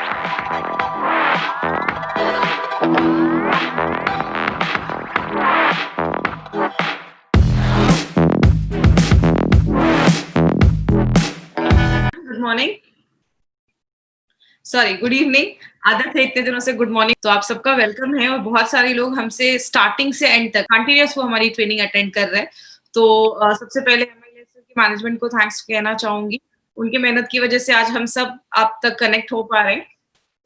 Good morning, sorry good evening. आदत है इतने दिनों से गुड मॉर्निंग, तो आप सबका वेलकम है और बहुत सारे लोग हमसे स्टार्टिंग से एंड तक कंटिन्यूअस वो हमारी ट्रेनिंग अटेंड कर रहे हैं। तो सबसे पहले MLS की मैनेजमेंट को थैंक्स कहना चाहूंगी। उनकी मेहनत की वजह से आज हम सब आप तक कनेक्ट हो पा रहे हैं।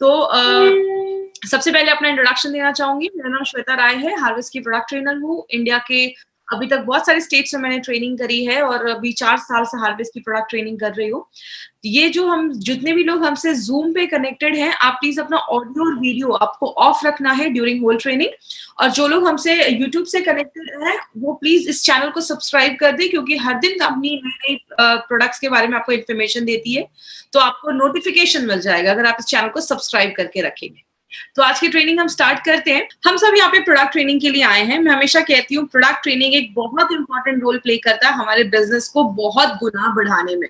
तो सबसे पहले अपना इंट्रोडक्शन देना चाहूंगी। मेरा नाम श्वेता राय है, हार्वेस्ट की प्रोडक्ट ट्रेनर हूँ। इंडिया के अभी तक बहुत सारे स्टेट्स में मैंने ट्रेनिंग करी है और अभी 4 साल से हार्वेस्ट की प्रोडक्ट ट्रेनिंग कर रही हूँ। ये जो हम जितने भी लोग हमसे जूम पे कनेक्टेड हैं, आप प्लीज अपना ऑडियो और वीडियो आपको ऑफ रखना है ड्यूरिंग होल ट्रेनिंग। और जो लोग हमसे यूट्यूब से कनेक्टेड हैं वो प्लीज इस चैनल को सब्सक्राइब कर दे, क्योंकि हर दिन कंपनी नई नई प्रोडक्ट्स के बारे में आपको इन्फॉर्मेशन देती है, तो आपको नोटिफिकेशन मिल जाएगा अगर आप इस चैनल को सब्सक्राइब करके रखेंगे। तो आज की ट्रेनिंग हम स्टार्ट करते हैं। हम सब यहाँ पे प्रोडक्ट ट्रेनिंग के लिए आए हैं। मैं हमेशा कहती हूँ प्रोडक्ट ट्रेनिंग एक बहुत इंपॉर्टेंट रोल प्ले करता है हमारे बिजनेस को बहुत गुना बढ़ाने में।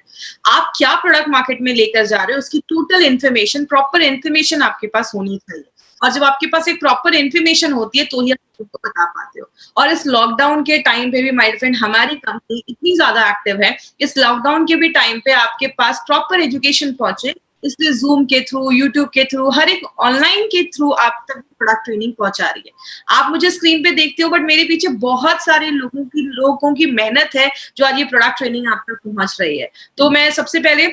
आप क्या प्रोडक्ट मार्केट में लेकर जा रहे हो उसकी टोटल इन्फॉर्मेशन, प्रॉपर इन्फॉर्मेशन आपके पास होनी चाहिए। और जब आपके पास एक प्रॉपर इन्फॉर्मेशन होती है तो ही आप उसको बता पाते हो। और इस लॉकडाउन के टाइम पे भी माय फ्रेंड हमारी कंपनी इतनी ज्यादा एक्टिव है, इस लॉकडाउन के भी टाइम पे आपके पास प्रॉपर एजुकेशन पहुंचे, इसलिए जूम के थ्रू, यूट्यूब के थ्रू, हर एक ऑनलाइन के थ्रू आप तक प्रोडक्ट ट्रेनिंग पहुंचा रही है। आप मुझे स्क्रीन पे देखते हो, बट मेरे पीछे बहुत सारे लोगों की मेहनत है जो आज ये प्रोडक्ट ट्रेनिंग आप तक पहुंच रही है। तो मैं सबसे पहले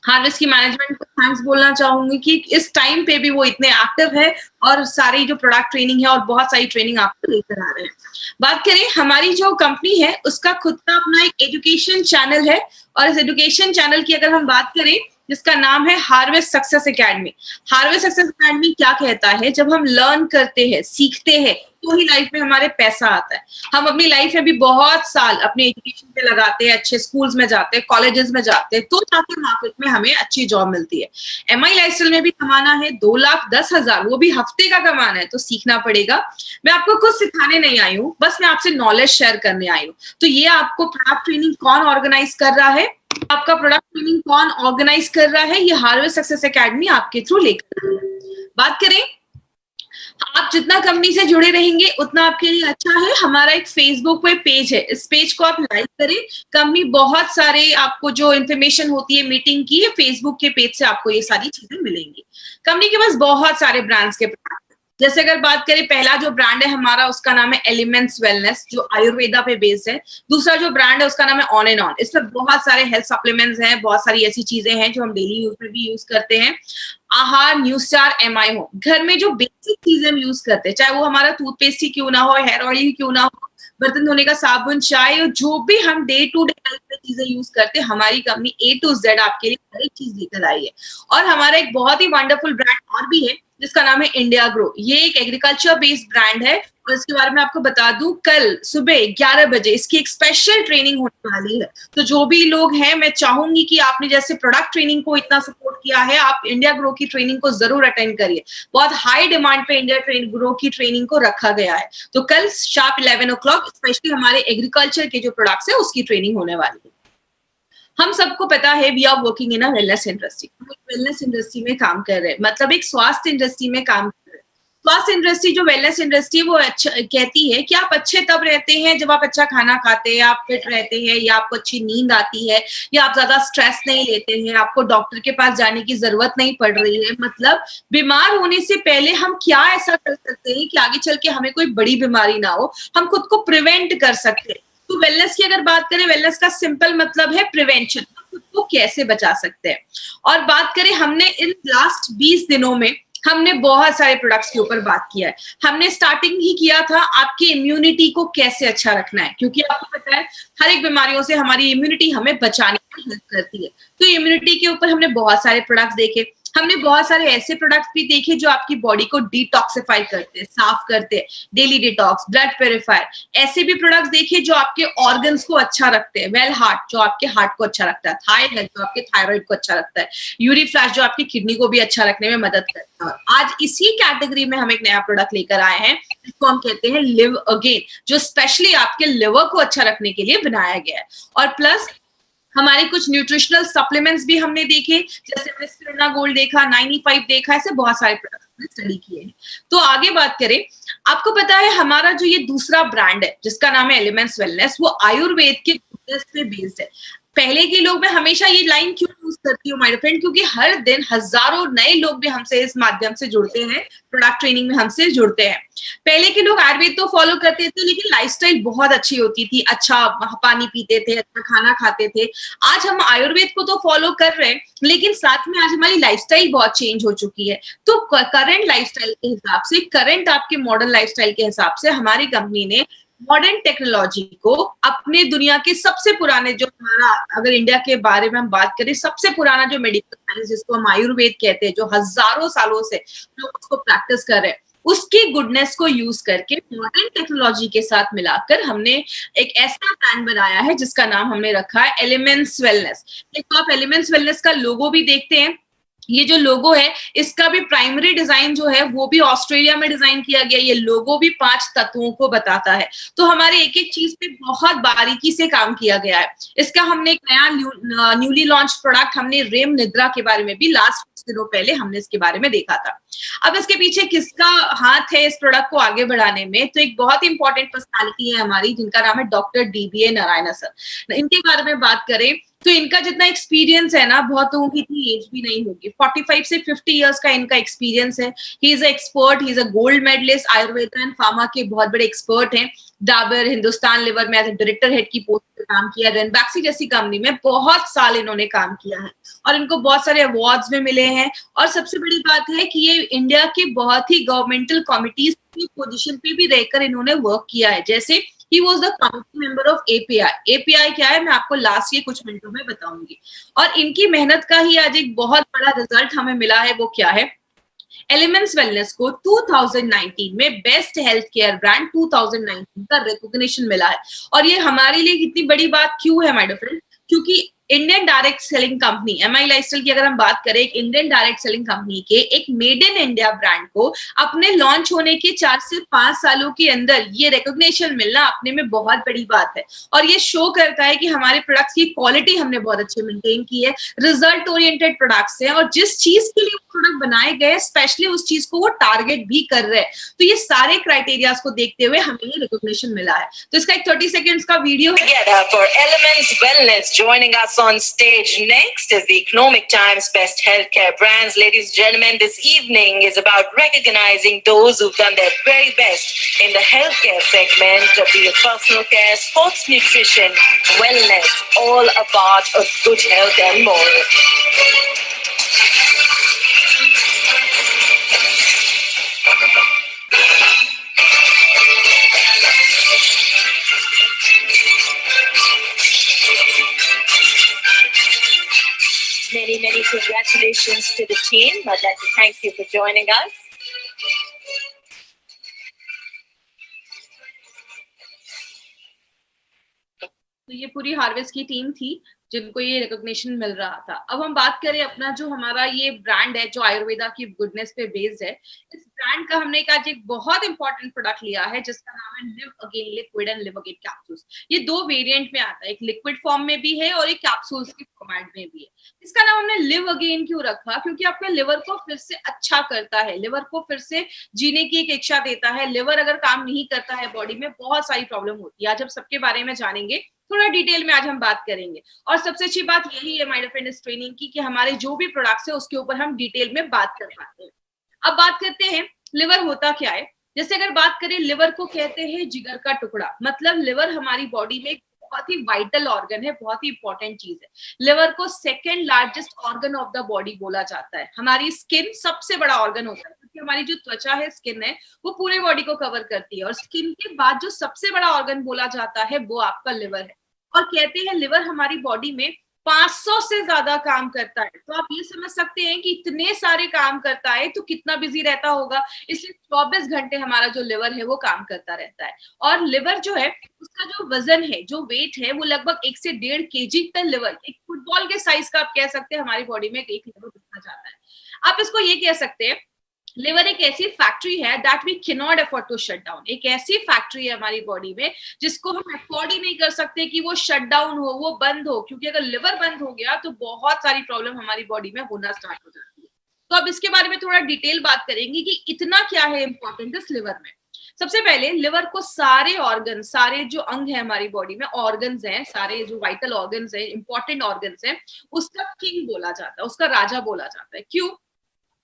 हार्वेस्ट की मैनेजमेंट को थैंक्स बोलना चाहूंगी कि इस टाइम पे भी वो इतने एक्टिव है और सारी जो प्रोडक्ट ट्रेनिंग है और बहुत सारी ट्रेनिंग आपको लेकर आ रहे हैं। बात करें हमारी जो कंपनी है उसका खुद का अपना एक एजुकेशन चैनल है, और इस एजुकेशन चैनल की अगर हम बात करें जिसका नाम है harvest success academy. Harvest success academy क्या कहता है, जब हम लर्न करते हैं, सीखते हैं, तो ही लाइफ में हमारे पैसा आता है। हम अपनी लाइफ में भी बहुत साल अपने एजुकेशन पे लगाते हैं, अच्छे स्कूल्स में जाते हैं, कॉलेजेस में जाते हैं, तो जाके मार्केट में हमें अच्छी जॉब मिलती है। MI लाइफस्टाइल में भी कमाना है 2,10,000, वो भी हफ्ते का कमाना है, तो सीखना पड़ेगा। मैं आपको कुछ सिखाने नहीं आई हूँ, बस मैं आपसे नॉलेज शेयर करने आई हूँ। तो ये आपको प्रोडक्ट ट्रेनिंग कौन ऑर्गेनाइज कर रहा है, आपका प्रोडक्ट ट्रेनिंग कौन ऑर्गेनाइज कर रहा है, ये हार्वेस्ट सक्सेस एकेडमी आपके थ्रू लेकर आई है। बात करें आप जितना कंपनी से जुड़े रहेंगे उतना आपके लिए अच्छा है। हमारा एक फेसबुक पे पेज है, इस पेज को आप लाइक करें। कंपनी बहुत सारे आपको जो इन्फॉर्मेशन होती है मीटिंग की, फेसबुक के पेज से आपको ये सारी चीजें मिलेंगी। कंपनी के पास बहुत सारे ब्रांड्स के प्रोडक्ट, जैसे अगर बात करें पहला जो ब्रांड है हमारा उसका नाम है एलिमेंट्स वेलनेस, जो आयुर्वेदा पे बेस्ड है। दूसरा जो ब्रांड है उसका नाम है ऑन एंड ऑन, इसमें बहुत सारे हेल्थ सप्लीमेंट्स हैं, बहुत सारी ऐसी चीजें हैं जो हम डेली यूज में भी यूज करते हैं। आहार, न्यू स्टार, MI हो, घर में जो बेसिक चीजें हम यूज करते हैं, चाहे वो हमारा टूथपेस्ट ही क्यों ना हो, हेयर ऑयल ही क्यों ना हो, बर्तन धोने का साबुन, चाय, और जो भी हम डे टू डे लाइफ में चीजें यूज करते हैं, हमारी कंपनी A to Z आपके लिए हर एक चीज लेकर आई है। और हमारा एक बहुत ही वंडरफुल ब्रांड और भी है जिसका नाम है इंडिया ग्रो। ये एक एग्रीकल्चर बेस्ड ब्रांड है और इसके बारे में आपको बता दूं, कल सुबह 11 बजे इसकी एक स्पेशल ट्रेनिंग होने वाली है। तो जो भी लोग हैं, मैं चाहूंगी कि आपने जैसे प्रोडक्ट ट्रेनिंग को इतना सपोर्ट किया है, आप इंडिया ग्रो की ट्रेनिंग को जरूर अटेंड करिए। बहुत हाई डिमांड पे इंडिया ग्रो की ट्रेनिंग को रखा गया है। तो कल शार्प 11 o'clock स्पेशली हमारे एग्रीकल्चर के जो प्रोडक्ट्स है उसकी ट्रेनिंग होने वाली है। हम सबको पता है we are working in a wellness industry. हम एक वेलनेस इंडस्ट्री में काम कर रहे हैं, मतलब एक स्वास्थ्य इंडस्ट्री में काम कर रहे हैं। स्वास्थ्य इंडस्ट्री जो वेलनेस इंडस्ट्री वो अच्छा कहती है कि आप अच्छे तब रहते हैं जब आप अच्छा खाना खाते हैं, आप फिट रहते हैं, या आपको अच्छी नींद आती है, या आप ज्यादा स्ट्रेस नहीं लेते हैं, आपको डॉक्टर के पास जाने की जरूरत नहीं पड़ रही है। मतलब बीमार होने से पहले हम क्या ऐसा कर सकते हैं कि आगे चल के हमें कोई बड़ी बीमारी ना हो, हम खुद को प्रिवेंट कर सकते हैं। तो वेलनेस की अगर बात करें, वेलनेस का सिंपल मतलब है प्रिवेंशन, खुद को कैसे बचा सकते हैं। और बात करें, हमने इन लास्ट 20 दिनों में हमने बहुत सारे प्रोडक्ट्स के ऊपर बात किया है। हमने स्टार्टिंग ही किया था आपकी इम्यूनिटी को कैसे अच्छा रखना है, क्योंकि आपको पता है हर एक बीमारियों से हमारी इम्यूनिटी हमें बचाने में हेल्प करती है। तो इम्यूनिटी के ऊपर हमने बहुत सारे प्रोडक्ट्स देखे। हमने बहुत सारे ऐसे प्रोडक्ट्स भी देखे जो आपकी बॉडी को डिटॉक्सिफाई करते हैं, साफ करते हैं, डेली डिटॉक्स, ब्लड प्योरीफायर। ऐसे भी प्रोडक्ट्स देखे जो आपके ऑर्गन्स को अच्छा रखते हैं। वेल हार्ट जो आपके हार्ट को अच्छा रखता है, थायराइड जो आपके थायराइड को अच्छा रखता है, यूरी फ्लैश जो आपकी किडनी को भी अच्छा रखने में मदद करता है। आज इसी कैटेगरी में हम एक नया प्रोडक्ट लेकर आए हैं जिसको हम कहते हैं लिव अगेन, जो स्पेशली आपके लिवर को अच्छा रखने के लिए बनाया गया है। और प्लस हमारे कुछ न्यूट्रिशनल सप्लीमेंट्स भी हमने देखे, जैसे हमने स्पिरुलिना गोल्ड देखा, 95 देखा, ऐसे बहुत सारे प्रोडक्ट्स हमने स्टडी किए हैं। तो आगे बात करें, आपको पता है हमारा जो ये दूसरा ब्रांड है जिसका नाम है एलिमेंट्स वेलनेस, वो आयुर्वेद के गुडनेस पे बेस्ड है। पहले के लोग, मैं हमेशा ये लाइन क्यों यूज करती हूँ माय फ्रेंड, क्योंकि हर दिन हजारों नए लोग भी हमसे इस माध्यम से जुड़ते हैं, प्रोडक्ट ट्रेनिंग में हमसे जुड़ते हैं। पहले के लोग आयुर्वेद तो फॉलो करते थे, लेकिन लाइफस्टाइल बहुत अच्छी होती थी, अच्छा पानी पीते थे, अच्छा खाना खाते थे। आज हम आयुर्वेद को तो फॉलो कर रहे हैं, लेकिन साथ में आज हमारी लाइफस्टाइल बहुत चेंज हो चुकी है। तो करंट लाइफस्टाइल के हिसाब से, करंट आपके मॉडर्न लाइफस्टाइल के हिसाब से हमारी कंपनी ने मॉडर्न टेक्नोलॉजी को अपने दुनिया के सबसे पुराने, जो हमारा, अगर इंडिया के बारे में हम बात करें, सबसे पुराना जो मेडिकल साइंस जिसको हम आयुर्वेद कहते हैं, जो हजारों सालों से लोग उसको प्रैक्टिस कर रहे हैं, उसकी गुडनेस को यूज करके मॉडर्न टेक्नोलॉजी के साथ मिलाकर हमने एक ऐसा ब्रांड बनाया है जिसका नाम हमने रखा है एलिमेंट्स वेलनेस। देखो आप एलिमेंट्स वेलनेस का लोगो भी देखते हैं, ये जो लोगो है इसका भी प्राइमरी डिजाइन जो है वो भी ऑस्ट्रेलिया में डिजाइन किया गया। ये लोगो भी 5 तत्वों को बताता है। तो हमारे एक एक चीज पे बहुत बारीकी से काम किया गया है। इसका हमने एक नया न्यूली लॉन्च प्रोडक्ट, हमने रेम निद्रा के बारे में भी लास्ट कुछ दिनों पहले हमने इसके बारे में देखा था। अब इसके पीछे किसका हाथ है इस प्रोडक्ट को आगे बढ़ाने में, तो एक बहुत इंपॉर्टेंट पर्सनालिटी है हमारी, जिनका नाम है डॉक्टर DBA नारायण सर। इनके बारे में बात करें तो इनका जितना एक्सपीरियंस है ना, बहुत लोगों की इतनी एज भी नहीं होगी, 45 से 50 इयर्स का इनका एक्सपीरियंस है। He is expert, he is a gold medalist, Ayurveda and pharma के बहुत बड़े एक्सपर्ट हैं। डाबर हिंदुस्तान लिवर में एज डायरेक्टर हेड की पोस्ट पे काम किया, रेनबैक्सी जैसी कंपनी में बहुत साल इन्होंने काम किया है और इनको बहुत सारे अवार्ड्स में मिले हैं। और सबसे बड़ी बात है कि ये इंडिया के बहुत ही गवर्नमेंटल कमिटीज की पोजीशन पे भी रहकर इन्होंने वर्क किया है, जैसे he was the committee member of API। API क्या है मैं आपको लास्ट के कुछ मिनटों में बताऊंगी। और इनकी मेहनत का ही आज एक बहुत बड़ा रिजल्ट हमें मिला है, वो क्या है, एलिमेंट्स वेलनेस को 2019 में बेस्ट हेल्थ केयर ब्रांड 2019 का रिकॉग्निशन मिला है। और ये हमारे लिए कितनी बड़ी बात क्यों है माय डियर फ्रेंड, क्योंकि Indian direct selling company MI lifestyle की अगर हम बात करें, एक इंडियन डायरेक्ट सेलिंग कंपनी के एक मेड इन इंडिया ब्रांड को अपने लॉन्च होने के 4 से 5 सालों के अंदर ये रिकॉग्निशन मिलना अपने में बहुत बड़ी बात है। और ये शो करता है कि हमारे प्रोडक्ट्स की क्वालिटी हमने बहुत अच्छे मेंटेन की है, रिजल्ट ओरिएंटेड प्रोडक्ट्स हैं, और जिस चीज के लिए प्रोडक्ट बनाए गए स्पेशली उस चीज को वो टारगेट भी कर रहे हैं। तो ये सारे क्राइटेरियाज को देखते हुए हमें ये रिकॉग्निशन मिला है। तो इसका एक 30 सेकेंड्स का वीडियो है। On stage next is the Economic Times Best Healthcare Brands. Ladies and gentlemen, this evening is about recognizing those who've done their very best in the healthcare segment, be it personal care, sports nutrition, wellness, all about a good health and more. Many congratulations to the team. I'd like to thank you for joining us. तो ये पूरी harvest की team थी जिनको ये recognition मिल रहा था। अब हम बात करें अपना जो हमारा ये ब्रांड है जो आयुर्वेदा की गुडनेस पे बेस्ड है, इस ब्रांड का हमने आज एक बहुत इंपॉर्टेंट प्रोडक्ट लिया है जिसका नाम है live again liquid and live again capsules. ये 2 वेरिएंट में आता है, एक लिक्विड फॉर्म में भी है और एक कैप्सूल्स के फॉर्मेट में भी है। इसका नाम हमने लिव अगेन क्यों रखा, क्योंकि आपके लिवर को फिर से अच्छा करता है, लिवर को फिर से जीने की एक इच्छा देता है। लिवर अगर काम नहीं करता है बॉडी में बहुत सारी प्रॉब्लम होती है। आज हम सबके बारे में जानेंगे, थोड़ा डिटेल में आज हम बात करेंगे। और सबसे अच्छी बात यही है माय डियर फ्रेंड इस ट्रेनिंग की कि हमारे जो भी प्रोडक्ट्स है उसके ऊपर हम डिटेल में बात कर पाते हैं। अब बात करते हैं लिवर होता क्या है। जैसे अगर बात करें, लिवर को कहते हैं जिगर का टुकड़ा, मतलब लिवर हमारी बॉडी में बहुत ही वाइटल ऑर्गन है, बहुत ही इंपॉर्टेंट चीज है। लिवर को second largest organ of the body बोला जाता है। हमारी स्किन सबसे बड़ा ऑर्गन होता है क्योंकि हमारी जो त्वचा है, स्किन है, वो पूरे बॉडी को कवर करती है। और स्किन के बाद जो सबसे बड़ा ऑर्गन बोला जाता है वो आपका लिवर है। और कहते हैं लिवर हमारी बॉडी में 500 से ज्यादा काम करता है। तो आप ये समझ सकते हैं कि इतने सारे काम करता है तो कितना बिजी रहता होगा। इसलिए 24 घंटे हमारा जो लिवर है वो काम करता रहता है। और लिवर जो है उसका जो वजन है, जो वेट है, वो लगभग 1 से 1.5 kg तक लिवर, एक फुटबॉल के साइज का आप कह सकते हैं हमारी बॉडी में एक लिवर रखा जाता है। आप इसको ये कह सकते हैं लिवर एक ऐसी फैक्ट्री है that we can not afford to shut down. एक ऐसी फैक्ट्री है हमारी बॉडी में जिसको हम अफोर्ड ही नहीं कर सकते कि वो शट डाउन हो, वो बंद हो, क्योंकि अगर लिवर बंद हो गया तो बहुत सारी प्रॉब्लम हमारी बॉडी में होना स्टार्ट हो जाती है। तो अब इसके बारे में थोड़ा डिटेल बात करेंगे कि इतना क्या है इंपॉर्टेंट इस लिवर में। सबसे पहले लिवर को सारे ऑर्गन, सारे जो अंग है हमारी बॉडी में, ऑर्गन्स हैं, सारे जो वाइटल ऑर्गन्स हैं, इंपॉर्टेंट ऑर्गन्स हैं, उसका किंग बोला जाता है, उसका राजा बोला जाता है। क्यों?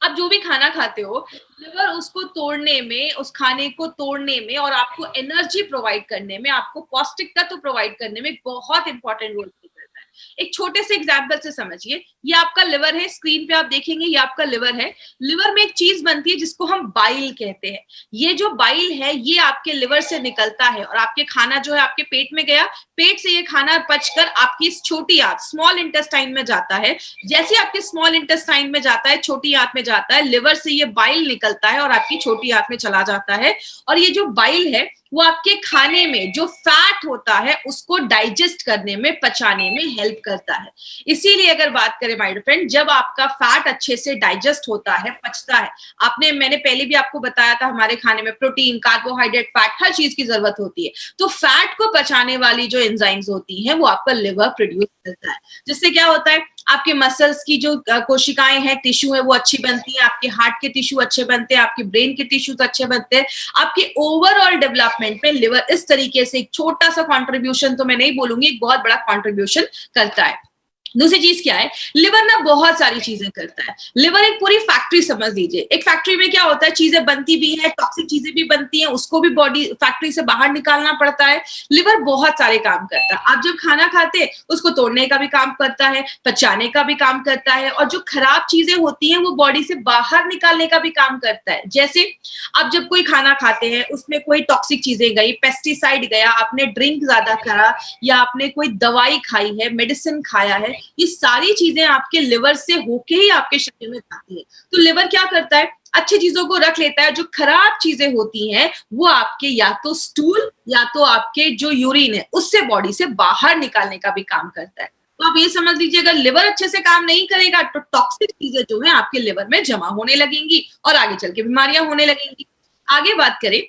आप जो भी खाना खाते हो, लिवर उसको तोड़ने में, उस खाने को तोड़ने में और आपको एनर्जी प्रोवाइड करने में, आपको पौष्टिक तत्व प्रोवाइड करने में बहुत इंपॉर्टेंट रोल प्ले करता है। एक छोटे से एग्जांपल से समझिए, ये आपका लिवर है, स्क्रीन पे आप देखेंगे ये आपका लिवर है। लिवर में एक चीज बनती है जिसको हम बाइल कहते हैं। ये जो बाइल है ये आपके लिवर से निकलता है और आपके खाना जो है आपके पेट में गया, पेट से ये खाना पचकर आपकी इस छोटी आंत, स्मॉल इंटेस्टाइन में जाता है। जैसे आपके स्मॉल इंटेस्टाइन में जाता है, छोटी आंत में जाता है, लिवर से ये बाइल निकलता है और आपकी छोटी आंत में चला जाता है। और ये जो बाइल है वो आपके खाने में जो फैट होता है उसको डाइजेस्ट करने में, पचाने में हेल्प करता है। इसीलिए अगर बात करें माय फ्रेंड, जब आपका फैट अच्छे से डाइजेस्ट होता है, पचता है, मैंने पहले भी आपको बताया था हमारे खाने में प्रोटीन, कार्बोहाइड्रेट, फैट, हर चीज की जरूरत होती है। तो फैट को पचाने वाली जो एंजाइम्स होती हैं वो आपका लिवर प्रोड्यूस करता है, जिससे क्या होता है, आपके मसल्स की जो कोशिकाएं हैं, टिश्यू है, वो अच्छी बनती है, आपके हार्ट के टिश्यू अच्छे बनते हैं, आपके ब्रेन के टिश्यूज अच्छे बनते हैं, आपके ओवरऑल डेवलपमेंट में लिवर इस तरीके से एक छोटा सा कंट्रीब्यूशन, तो मैं नहीं बोलूंगी, एक बहुत बड़ा कंट्रीब्यूशन करता है। दूसरी चीज क्या है, लिवर ना बहुत सारी चीजें करता है। लिवर एक पूरी फैक्ट्री समझ लीजिए। एक फैक्ट्री में क्या होता है, चीजें बनती भी है, टॉक्सिक चीजें भी बनती हैं, उसको भी बॉडी फैक्ट्री से बाहर निकालना पड़ता है। लिवर बहुत सारे काम करता है। आप जब खाना खाते हैं उसको तोड़ने का भी काम करता है, पचाने का भी काम करता है, और जो खराब चीजें होती हैं वो बॉडी से बाहर निकालने का भी काम करता है। जैसे आप जब कोई खाना खाते हैं उसमें कोई टॉक्सिक चीजें गई, पेस्टिसाइड गया, आपने ड्रिंक ज्यादा करा, या आपने कोई दवाई खाई है, मेडिसिन खाया है, ये सारी चीजें आपके लिवर से होके ही आपके शरीर में जाती है। तो लिवर क्या करता है, अच्छी चीजों को रख लेता है, जो खराब चीजें होती हैं वो आपके या तो स्टूल या तो आपके जो यूरिन है उससे बॉडी से बाहर निकालने का भी काम करता है। तो आप ये समझ लीजिए, अगर लिवर अच्छे से काम नहीं करेगा तो टॉक्सिक चीजें जो है आपके लिवर में जमा होने लगेंगी और आगे चल के बीमारियां होने लगेंगी। आगे बात करें,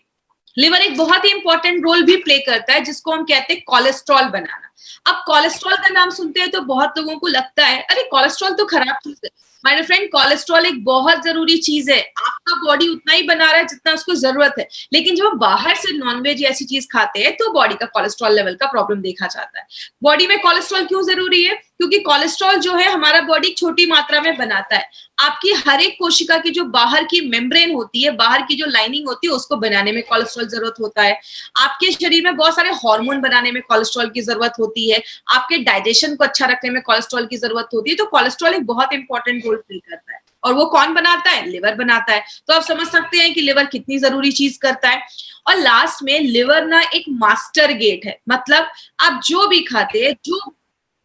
लिवर एक बहुत ही इंपॉर्टेंट रोल भी प्ले करता है जिसको हम कहते हैं कोलेस्ट्रॉल बनाना। अब कोलेस्ट्रॉल का नाम सुनते हैं तो बहुत लोगों को लगता है अरे कोलेस्ट्रॉल तो खराब चीज है। माय फ्रेंड, कोलेस्ट्रॉल एक बहुत जरूरी चीज है। आपका बॉडी उतना ही बना रहा है जितना उसको जरूरत है, लेकिन जब हम बाहर से नॉनवेज ऐसी चीज खाते हैं तो बॉडी का कोलेस्ट्रॉल लेवल का प्रॉब्लम देखा जाता है। बॉडी में कोलेस्ट्रॉल क्यों जरूरी है? क्योंकि कोलेस्ट्रॉल जो है हमारा बॉडी छोटी मात्रा में बनाता है। आपकी हर एक कोशिका की जो बाहर की मेम्ब्रेन होती है, बाहर की जो लाइनिंग होती है, उसको बनाने में कोलेस्ट्रॉल जरूरत होता है। आपके शरीर में बहुत सारे हार्मोन बनाने में कोलेस्ट्रॉल की जरूरत होती है। आपके डाइजेशन को अच्छा रखने में कोलेस्ट्रॉल की जरूरत होती है। तो कोलेस्ट्रॉल एक बहुत इंपॉर्टेंट रोल प्ले करता है, और वो कौन बनाता है? लिवर बनाता है। तो आप समझ सकते हैं कि लिवर कितनी जरूरी चीज करता है। और लास्ट में लिवर ना एक मास्टर गेट है, मतलब आप जो भी खाते हैं, जो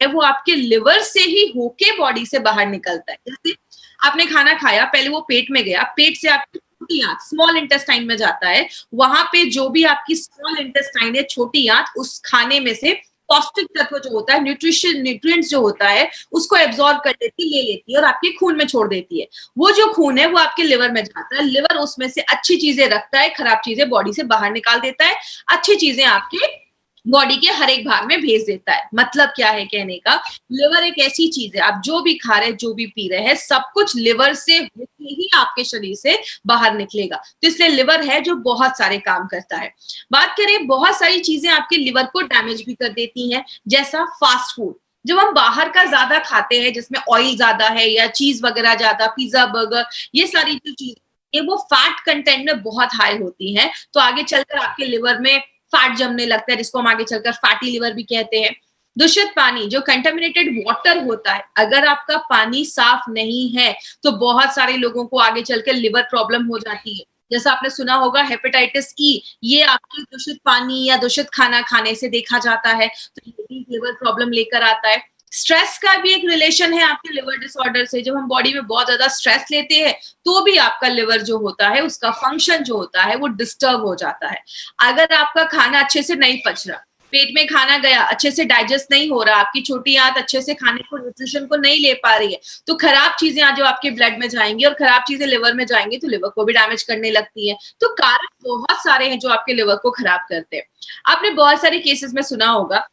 है वो आपके लिवर से ही होके बॉडी से बाहर निकलता है। जैसे आपने खाना खाया, पहले वो पेट में गया, पेट से आपकी छोटी आंत, स्मॉल इंटेस्टाइन में जाता है, वहां पे जो भी आपकी स्मॉल इंटेस्टाइन है, छोटी आंत, उस खाने में से पौष्टिक तत्व जो होता है, न्यूट्रिएंट्स जो होता है, उसको एब्जॉर्ब कर लेती, ले लेती है और आपके खून में छोड़ देती है। वो जो खून है वो आपके लिवर में जाता है। लिवर उसमें से अच्छी चीजें रखता है, खराब चीजें बॉडी से बाहर निकाल देता है, अच्छी चीजें आपके बॉडी के हर एक भाग में भेज देता है। मतलब क्या है कहने का, लिवर एक ऐसी चीज है, आप जो भी खा रहे हैं, जो भी पी रहे हैं, सब कुछ लिवर से होके ही आपके शरीर से बाहर निकलेगा। तो इसलिए लिवर है जो बहुत सारे काम करता है। बात करें, बहुत सारी चीजें आपके लिवर को डैमेज भी कर देती हैं, जैसा फास्ट फूड। जब हम बाहर का ज्यादा खाते हैं, जिसमें ऑयल ज्यादा है या चीज वगैरह ज्यादा, पिज्जा, बर्गर, ये सारी जो चीज वो फैट कंटेंट में बहुत हाई होती है, तो आगे चलकर आपके लिवर में फैट जमने लगता है, जिसको हम आगे चलकर फैटी लिवर भी कहते हैं। दूषित पानी, जो कंटेमिनेटेड वाटर होता है, अगर आपका पानी साफ नहीं है तो बहुत सारे लोगों को आगे चलकर लिवर प्रॉब्लम हो जाती है। जैसा आपने सुना होगा हेपेटाइटिस ई, ये आपके दूषित पानी या दूषित खाना खाने से देखा जाता है, तो ये भी लिवर प्रॉब्लम लेकर आता है। स्ट्रेस का भी एक रिलेशन है आपके लिवर डिसऑर्डर से। जब हम बॉडी में बहुत ज्यादा स्ट्रेस लेते हैं तो भी आपका लिवर जो होता है, उसका फंक्शन जो होता है वो डिस्टर्ब हो जाता है। अगर आपका खाना अच्छे से नहीं पच रहा, पेट में खाना गया, अच्छे से डाइजेस्ट नहीं हो रहा, आपकी छोटी आंत अच्छे से खाने को, न्यूट्रिशन को नहीं ले पा रही है, तो खराब चीजें आज जो आपके ब्लड में जाएंगी और खराब चीजें लिवर में जाएंगी तो लिवर को भी डैमेज करने लगती है। तो कारण बहुत सारे हैं जो आपके लिवर को खराब करते हैं। आपने बहुत सारे केसेस में सुना होगा,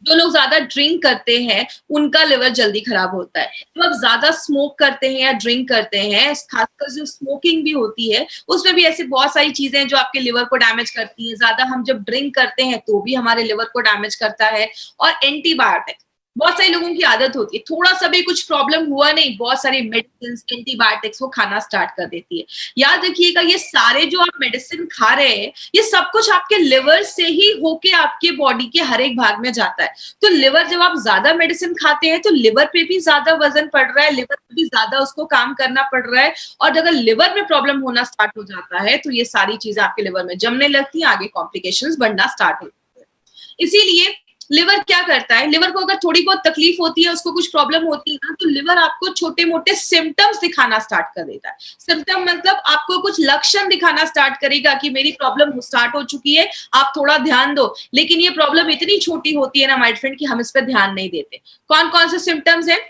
जो लोग ज्यादा ड्रिंक करते हैं उनका लिवर जल्दी खराब होता है। तो आप ज्यादा स्मोक करते हैं या ड्रिंक करते हैं, खासकर जो स्मोकिंग भी होती है उसमें भी ऐसे बहुत सारी चीजें हैं जो आपके लिवर को डैमेज करती हैं। ज्यादा हम जब ड्रिंक करते हैं तो भी हमारे लिवर को डैमेज करता है। और एंटीबायोटिक, बहुत सारे लोगों की आदत होती है, थोड़ा सा भी कुछ प्रॉब्लम हुआ नहीं, बहुत सारी मेडिसिन, एंटीबायोटिक्स वो खाना स्टार्ट कर देती है। याद रखिएगा, ये सारे जो आप मेडिसिन खा रहे हैं ये सब कुछ आपके लिवर से ही होके आपके बॉडी के हर एक भाग में जाता है। तो लिवर, जब आप ज्यादा मेडिसिन खाते हैं तो लिवर पे भी ज्यादा वजन पड़ रहा है, लिवर पे भी ज्यादा उसको काम करना पड़ रहा है। और अगर लिवर में प्रॉब्लम होना स्टार्ट हो जाता है तो ये सारी चीजें आपके लिवर में जमने लगती है, आगे कॉम्प्लिकेशंस बढ़ना स्टार्ट होती है। इसीलिए लिवर क्या करता है, लिवर को अगर थोड़ी बहुत तकलीफ होती है, उसको कुछ प्रॉब्लम होती है ना, तो लिवर आपको छोटे मोटे सिम्टम्स दिखाना स्टार्ट कर देता है। सिम्टम मतलब आपको कुछ लक्षण दिखाना स्टार्ट करेगा कि मेरी प्रॉब्लम स्टार्ट हो चुकी है, आप थोड़ा ध्यान दो। लेकिन ये प्रॉब्लम इतनी छोटी होती है ना माय फ्रेंड कि हम इस पर ध्यान नहीं देते। कौन कौन से सिम्टम्स है,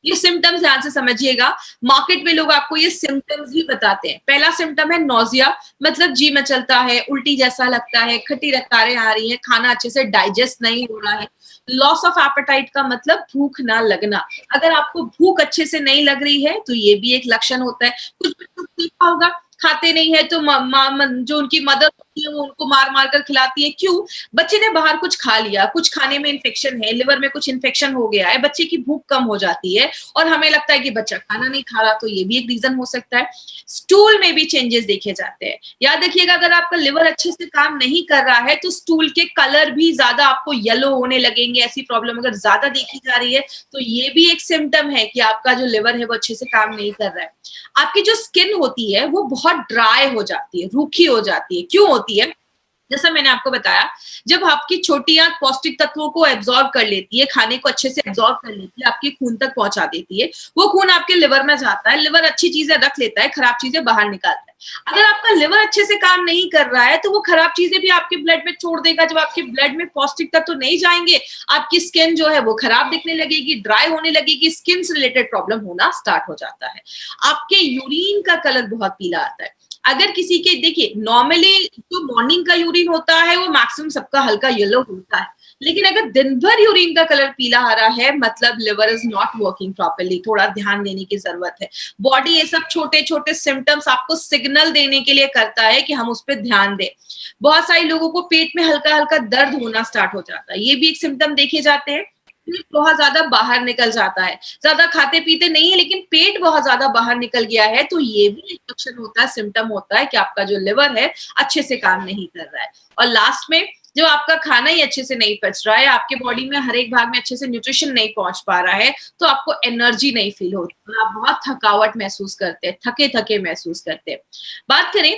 ये सिम्टम्स ध्यान से समझिएगा। मार्केट में लोग आपको ये सिम्टम्स ही बताते हैं। पहला सिम्टम है नोजिया, मतलब जी मचलता है, उल्टी जैसा लगता है, खट्टी रकारें आ रही हैं, खाना अच्छे से डाइजेस्ट नहीं हो रहा है। लॉस ऑफ एपेटाइट का मतलब भूख ना लगना। अगर आपको भूख अच्छे से नहीं लग रही है तो ये भी एक लक्षण होता है। कुछ बच्चों को देखा होगा, खाते नहीं है तो जो उनकी मदर होती है वो उनको मार मार कर खिलाती है। क्यों? बच्चे ने बाहर कुछ खा लिया, कुछ खाने में इन्फेक्शन है, लिवर में कुछ इन्फेक्शन हो गया है, बच्चे की भूख कम हो जाती है और हमें लगता है कि बच्चा खाना नहीं खा रहा, तो ये भी एक रीजन हो सकता है। स्टूल में भी चेंजेस देखे जाते हैं। याद रखिएगा, अगर आपका लिवर अच्छे से काम नहीं कर रहा है तो स्टूल के कलर भी ज्यादा आपको येलो होने लगेंगे। ऐसी प्रॉब्लम अगर ज्यादा देखी जा रही है तो ये भी एक सिम्टम है कि आपका जो लिवर है वो अच्छे से काम नहीं कर रहा है। आपकी जो स्किन होती है वो बहुत ड्राई हो जाती है, रूखी हो जाती है। क्यों होती है? जैसा मैंने आपको बताया, जब आपकी छोटी आंत पौष्टिक तत्वों को एब्जॉर्ब कर लेती है, खाने को अच्छे से एब्जॉर्ब कर लेती है, आपके खून तक पहुंचा देती है, वो खून आपके लिवर में जाता है, लिवर अच्छी चीजें रख लेता है, खराब चीजें बाहर निकालता है। अगर आपका लिवर अच्छे से काम नहीं कर रहा है तो वो खराब चीजें भी आपके ब्लड में छोड़ देगा। जब आपके ब्लड में पौष्टिक तत्व नहीं जाएंगे, आपकी स्किन जो है वो खराब दिखने लगेगी, ड्राई होने लगेगी, स्किन से रिलेटेड प्रॉब्लम होना स्टार्ट हो जाता है। आपके यूरिन का कलर बहुत पीला आता है। अगर किसी के, देखिए नॉर्मली जो मॉर्निंग का यूरिन होता है वो मैक्सिमम सबका हल्का येलो होता है, लेकिन अगर दिन भर यूरिन का कलर पीला आ रहा है मतलब liver is not working properly, थोड़ा ध्यान देने की जरूरत है। बॉडी ये सब छोटे छोटे सिम्टम्स आपको सिग्नल देने के लिए करता है कि हम उस पर ध्यान दें। बहुत सारे लोगों को पेट में हल्का हल्का दर्द होना स्टार्ट हो जाता है, ये भी एक सिम्टम देखे जाते हैं। पेट बहुत ज्यादा बाहर निकल जाता है, ज्यादा खाते पीते नहीं है लेकिन पेट बहुत ज्यादा बाहर निकल गया है, तो ये भी एक लक्षण होता है, सिम्टम होता है कि आपका जो लिवर है अच्छे से काम नहीं कर रहा है। और लास्ट में, जब आपका खाना ही अच्छे से नहीं पच रहा है, आपके बॉडी में हर एक भाग में अच्छे से न्यूट्रिशन नहीं पहुंच पा रहा है, तो आपको एनर्जी नहीं फील होती, आप बहुत थकावट महसूस करते हैं, थके थके महसूस करते हैं। बात करें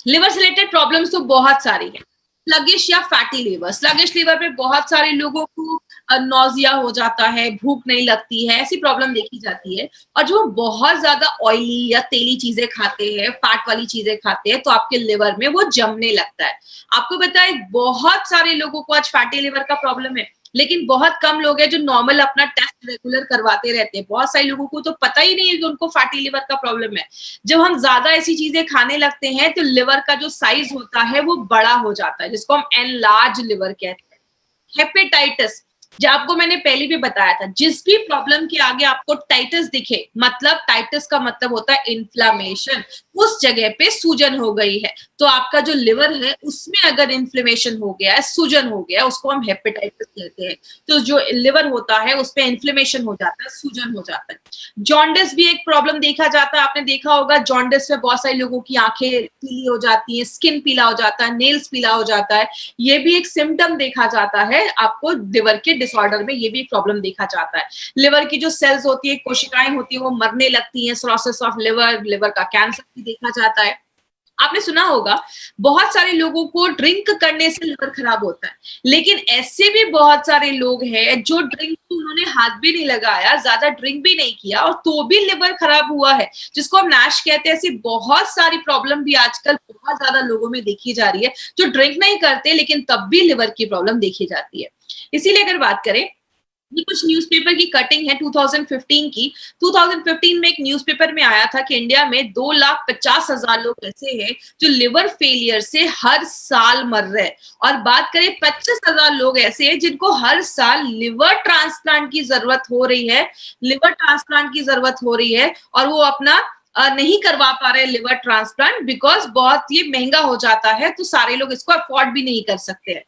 लिवर से रिलेटेड प्रॉब्लम्स तो बहुत सारी है। स्लगिश या फैटी लिवर, स्लगिश लिवर पे बहुत सारे लोगों को नौजिया हो जाता है, भूख नहीं लगती है, ऐसी प्रॉब्लम देखी जाती है। और जो बहुत ज्यादा ऑयली या तेली चीजें खाते हैं, फैट वाली चीजें खाते हैं, तो आपके लिवर में वो जमने लगता है। आपको पता है बहुत सारे लोगों को आज फैटी लिवर का प्रॉब्लम है, लेकिन बहुत कम लोग हैं जो नॉर्मल अपना टेस्ट रेगुलर करवाते रहते हैं। बहुत सारे लोगों को तो पता ही नहीं है कि उनको फैटी लिवर का प्रॉब्लम है। जब हम ज्यादा ऐसी चीजें खाने लगते हैं तो लिवर का जो साइज होता है वो बड़ा हो जाता है, जिसको हम एनलार्ज लिवर कहते हैं। हेपेटाइटिस, जो आपको मैंने पहले भी बताया था, जिस भी प्रॉब्लम के आगे आपको टाइटिस दिखे, मतलब टाइटिस का मतलब होता है इन्फ्लामेशन, उस जगह पे सूजन हो गई है, तो आपका जो लिवर है उसमें अगर इन्फ्लेमेशन हो गया है, सूजन हो गया है, उसको हम हेपेटाइटिस कहते हैं। तो जो लिवर होता है उस पे इन्फ्लेमेशन हो जाता है, सूजन हो जाता है। जॉन्डिस भी एक प्रॉब्लम देखा जाता है, आपने देखा होगा जॉन्डिस में बहुत सारे लोगों की आंखें पीली हो जाती है, स्किन पीला हो जाता है, नेल्स पीला हो जाता है। ये भी एक सिम्टम देखा जाता है आपको लिवर के डिसऑर्डर में, ये भी एक प्रॉब्लम देखा जाता है। लिवर की जो सेल्स होती है, कोशिकाएं होती है, वो मरने लगती हैं, सिरोसिस ऑफ लिवर, लिवर का कैंसर भी देखा जाता है। आपने सुना होगा बहुत सारे लोगों को ड्रिंक करने से लिवर खराब होता है, लेकिन ऐसे भी बहुत सारे लोग हैं जो ड्रिंक को उन्होंने हाथ भी नहीं लगाया, ज्यादा ड्रिंक भी नहीं किया और तो भी लिवर खराब हुआ है, जिसको हम नैश कहते हैं। ऐसी बहुत सारी प्रॉब्लम भी आजकल बहुत ज्यादा लोगों में देखी जा रही है, जो ड्रिंक नहीं करते लेकिन तब भी लिवर की प्रॉब्लम देखी जाती है। इसीलिए अगर बात करें, ये कुछ न्यूज़पेपर की कटिंग है 2015 की। 2015 में एक न्यूज़पेपर में आया था कि इंडिया में 2,50,000 लोग ऐसे हैं जो लिवर फेलियर से हर साल मर रहे हैं, और बात करें 25,000 लोग ऐसे हैं जिनको हर साल लिवर ट्रांसप्लांट की जरूरत हो रही है, लिवर ट्रांसप्लांट की जरूरत हो रही है, और वो अपना नहीं करवा पा रहे लिवर ट्रांसप्लांट बिकॉज बहुत ये महंगा हो जाता है, तो सारे लोग इसको अफोर्ड भी नहीं कर सकते हैं।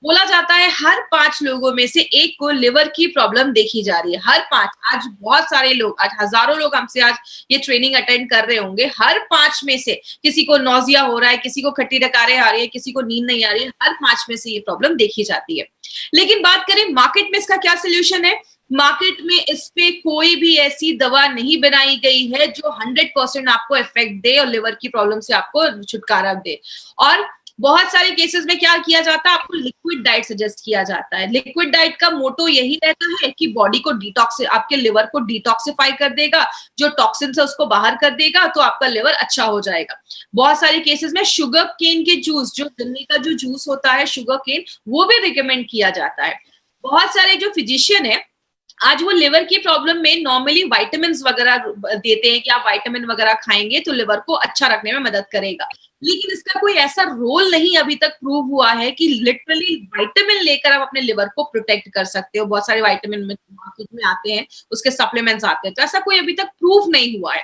बोला जाता है हर 5 लोगों में से एक को लिवर की प्रॉब्लम देखी जा रही है, हर 5। आज बहुत सारे लोग, आज हजारों लोग हमसे आज ये ट्रेनिंग अटेंड कर रहे होंगे, हर 5 में से किसी को नौजिया हो रहा है, किसी को खट्टी डकारें आ रही है, किसी को नींद नहीं आ रही है, हर 5 में से ये प्रॉब्लम देखी जाती है। लेकिन बात करें मार्केट में इसका क्या सोल्यूशन है, मार्केट में इस पे कोई भी ऐसी दवा नहीं बनाई गई है जो 100% आपको इफेक्ट दे और लिवर की प्रॉब्लम से आपको छुटकारा दे। और बहुत सारे केसेस में क्या किया जाता है, आपको लिक्विड डाइट सजेस्ट किया जाता है। लिक्विड डाइट का मोटो यही रहता है कि बॉडी को डिटॉक्स, आपके लिवर को डिटॉक्सिफाई कर देगा, जो टॉक्सिन है उसको बाहर कर देगा, तो आपका लिवर अच्छा हो जाएगा। बहुत सारे केसेस में शुगर केन के जूस, जो गन्ने का जो जूस होता है शुगर केन, वो भी रिकमेंड किया जाता है। बहुत सारे जो फिजिशियन है आज वो लिवर की प्रॉब्लम में नॉर्मली विटामिन वगैरह देते हैं कि आप विटामिन वगैरह खाएंगे तो लिवर को अच्छा रखने में मदद करेगा, लेकिन इसका कोई ऐसा रोल नहीं अभी तक प्रूव हुआ है कि लिटरली विटामिन लेकर आप अपने लिवर को प्रोटेक्ट कर सकते हो। बहुत सारे विटामिन मार्केट में आते हैं, उसके सप्लीमेंट्स आते हैं, तो ऐसा कोई अभी तक प्रूव नहीं हुआ है।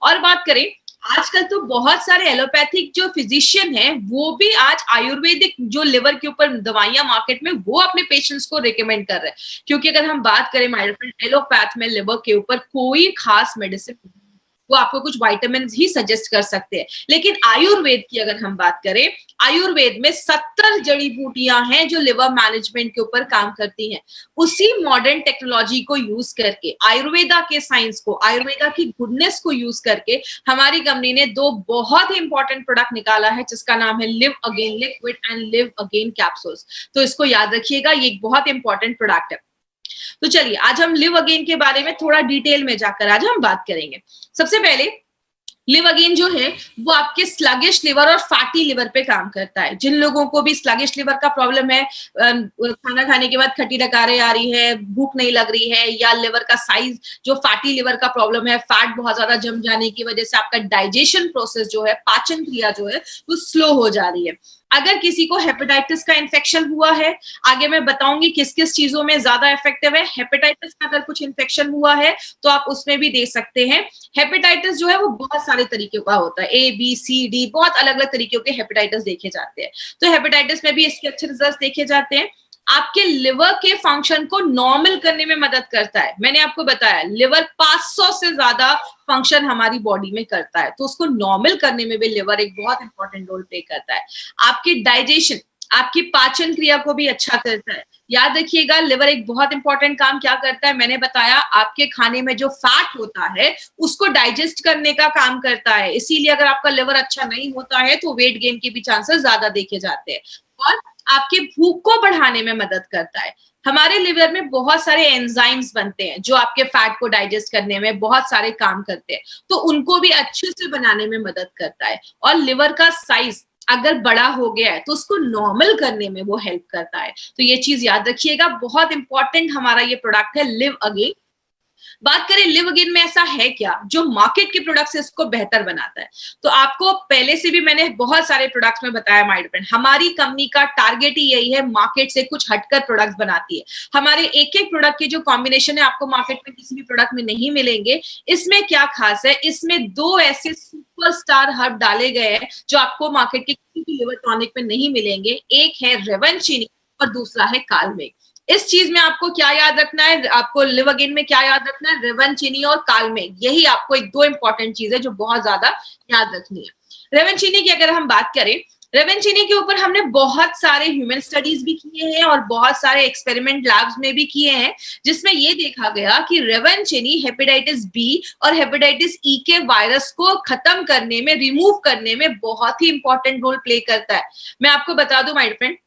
और बात करें, आजकल तो बहुत सारे एलोपैथिक जो फिजिशियन हैं वो भी आज आयुर्वेदिक जो लिवर के ऊपर दवाइयां मार्केट में वो अपने पेशेंट्स को रिकमेंड कर रहे हैं, क्योंकि अगर हम बात करें माय फ्रेंड, एलोपैथ में लिवर के ऊपर कोई खास मेडिसिन, वो आपको कुछ विटामिन ही सजेस्ट कर सकते हैं। लेकिन आयुर्वेद की अगर हम बात करें, आयुर्वेद में 70 जड़ी बूटियां हैं जो लिवर मैनेजमेंट के ऊपर काम करती हैं। उसी मॉडर्न टेक्नोलॉजी को यूज करके, आयुर्वेदा के साइंस को, आयुर्वेदा की गुडनेस को यूज करके हमारी कंपनी ने 2 बहुत ही इंपॉर्टेंट प्रोडक्ट निकाला है, जिसका नाम है live again liquid and live again capsules. तो इसको याद रखिएगा, ये एक बहुत इंपॉर्टेंट प्रोडक्ट है। तो चलिए आज हम लिव अगेन के बारे में थोड़ा डिटेल में जाकर आज हम बात करेंगे। सबसे पहले लिव अगेन जो है वो आपके स्लगिश लिवर और फैटी लिवर पे काम करता है। जिन लोगों को भी स्लगिश लिवर का प्रॉब्लम है, खाना खाने के बाद खट्टी डकारें आ रही है, भूख नहीं लग रही है, या लिवर का साइज जो फैटी लिवर का प्रॉब्लम है, फैट बहुत ज्यादा जम जाने की वजह से आपका डाइजेशन प्रोसेस जो है, पाचन क्रिया जो है वो स्लो हो जा रही है। अगर किसी को हेपेटाइटिस का इन्फेक्शन हुआ है, आगे मैं बताऊंगी किस किस चीजों में ज्यादा इफेक्टिव है। हेपेटाइटिस का अगर कुछ इन्फेक्शन हुआ है तो आप उसमें भी दे सकते हैं। हेपेटाइटिस जो है वो बहुत सारे तरीके का होता है, ABCD, बहुत अलग अलग तरीके के हेपेटाइटिस देखे जाते हैं। तो हेपेटाइटिस में भी इसके अच्छे रिजल्ट देखे जाते हैं। आपके लिवर के फंक्शन को नॉर्मल करने में मदद करता है। मैंने आपको बताया लिवर 500 से ज्यादा फंक्शन हमारी बॉडी में करता है, तो उसको नॉर्मल करने में भी लिवर एक बहुत इंपॉर्टेंट रोल प्ले करता है। आपकी डाइजेशन, आपकी पाचन क्रिया को भी अच्छा करता है। याद रखिएगा लिवर एक बहुत इंपॉर्टेंट काम क्या करता है, मैंने बताया आपके खाने में जो फैट होता है उसको डाइजेस्ट करने का काम करता है। इसीलिए अगर आपका लिवर अच्छा नहीं होता है तो वेट गेन के भी चांसेस ज्यादा देखे जाते हैं। और आपके भूख को बढ़ाने में मदद करता है। हमारे लिवर में बहुत सारे एंजाइम्स बनते हैं जो आपके फैट को डाइजेस्ट करने में बहुत सारे काम करते हैं, तो उनको भी अच्छे से बनाने में मदद करता है। और लिवर का साइज अगर बड़ा हो गया है तो उसको नॉर्मल करने में वो हेल्प करता है। तो ये चीज याद रखिएगा, बहुत इंपॉर्टेंट हमारा ये प्रोडक्ट है लिव अगेन। बात करें लिव अगेन में ऐसा है क्या जो मार्केट के प्रोडक्ट से इसको बेहतर बनाता है, तो आपको पहले से भी मैंने बहुत सारे प्रोडक्ट्स में बताया माय फ्रेंड, हमारी कंपनी का टारगेट ही यही है, मार्केट से कुछ हटकर प्रोडक्ट्स बनाती है। हमारे एक एक प्रोडक्ट के जो कॉम्बिनेशन है आपको मार्केट में किसी भी प्रोडक्ट में नहीं मिलेंगे। इसमें क्या खास है, इसमें 2 ऐसे सुपरस्टार हर्ब डाले गए हैं जो आपको मार्केट के किसी भी लिवर टॉनिक में नहीं मिलेंगे। एक है रेवंचिनी और दूसरा है कालमेघ। इस चीज में आपको क्या याद रखना है, आपको लिव अगेन में क्या याद रखना है, रेवंचिनी और कालमेघ, यही आपको एक 2 इंपॉर्टेंट चीज है जो बहुत ज्यादा याद रखनी है। रेवंचिनी की अगर हम बात करें रेवेंचिनी के ऊपर हमने बहुत सारे ह्यूमन स्टडीज भी किए हैं और बहुत सारे एक्सपेरिमेंट लैब्स में भी किए हैं, जिसमें ये देखा गया कि रेवेंचिनी हेपेटाइटिस बी और हेपेटाइटिस ई के वायरस को खत्म करने में, रिमूव करने में बहुत ही इंपॉर्टेंट रोल प्ले करता है। मैं आपको बता दूं माय फ्रेंड,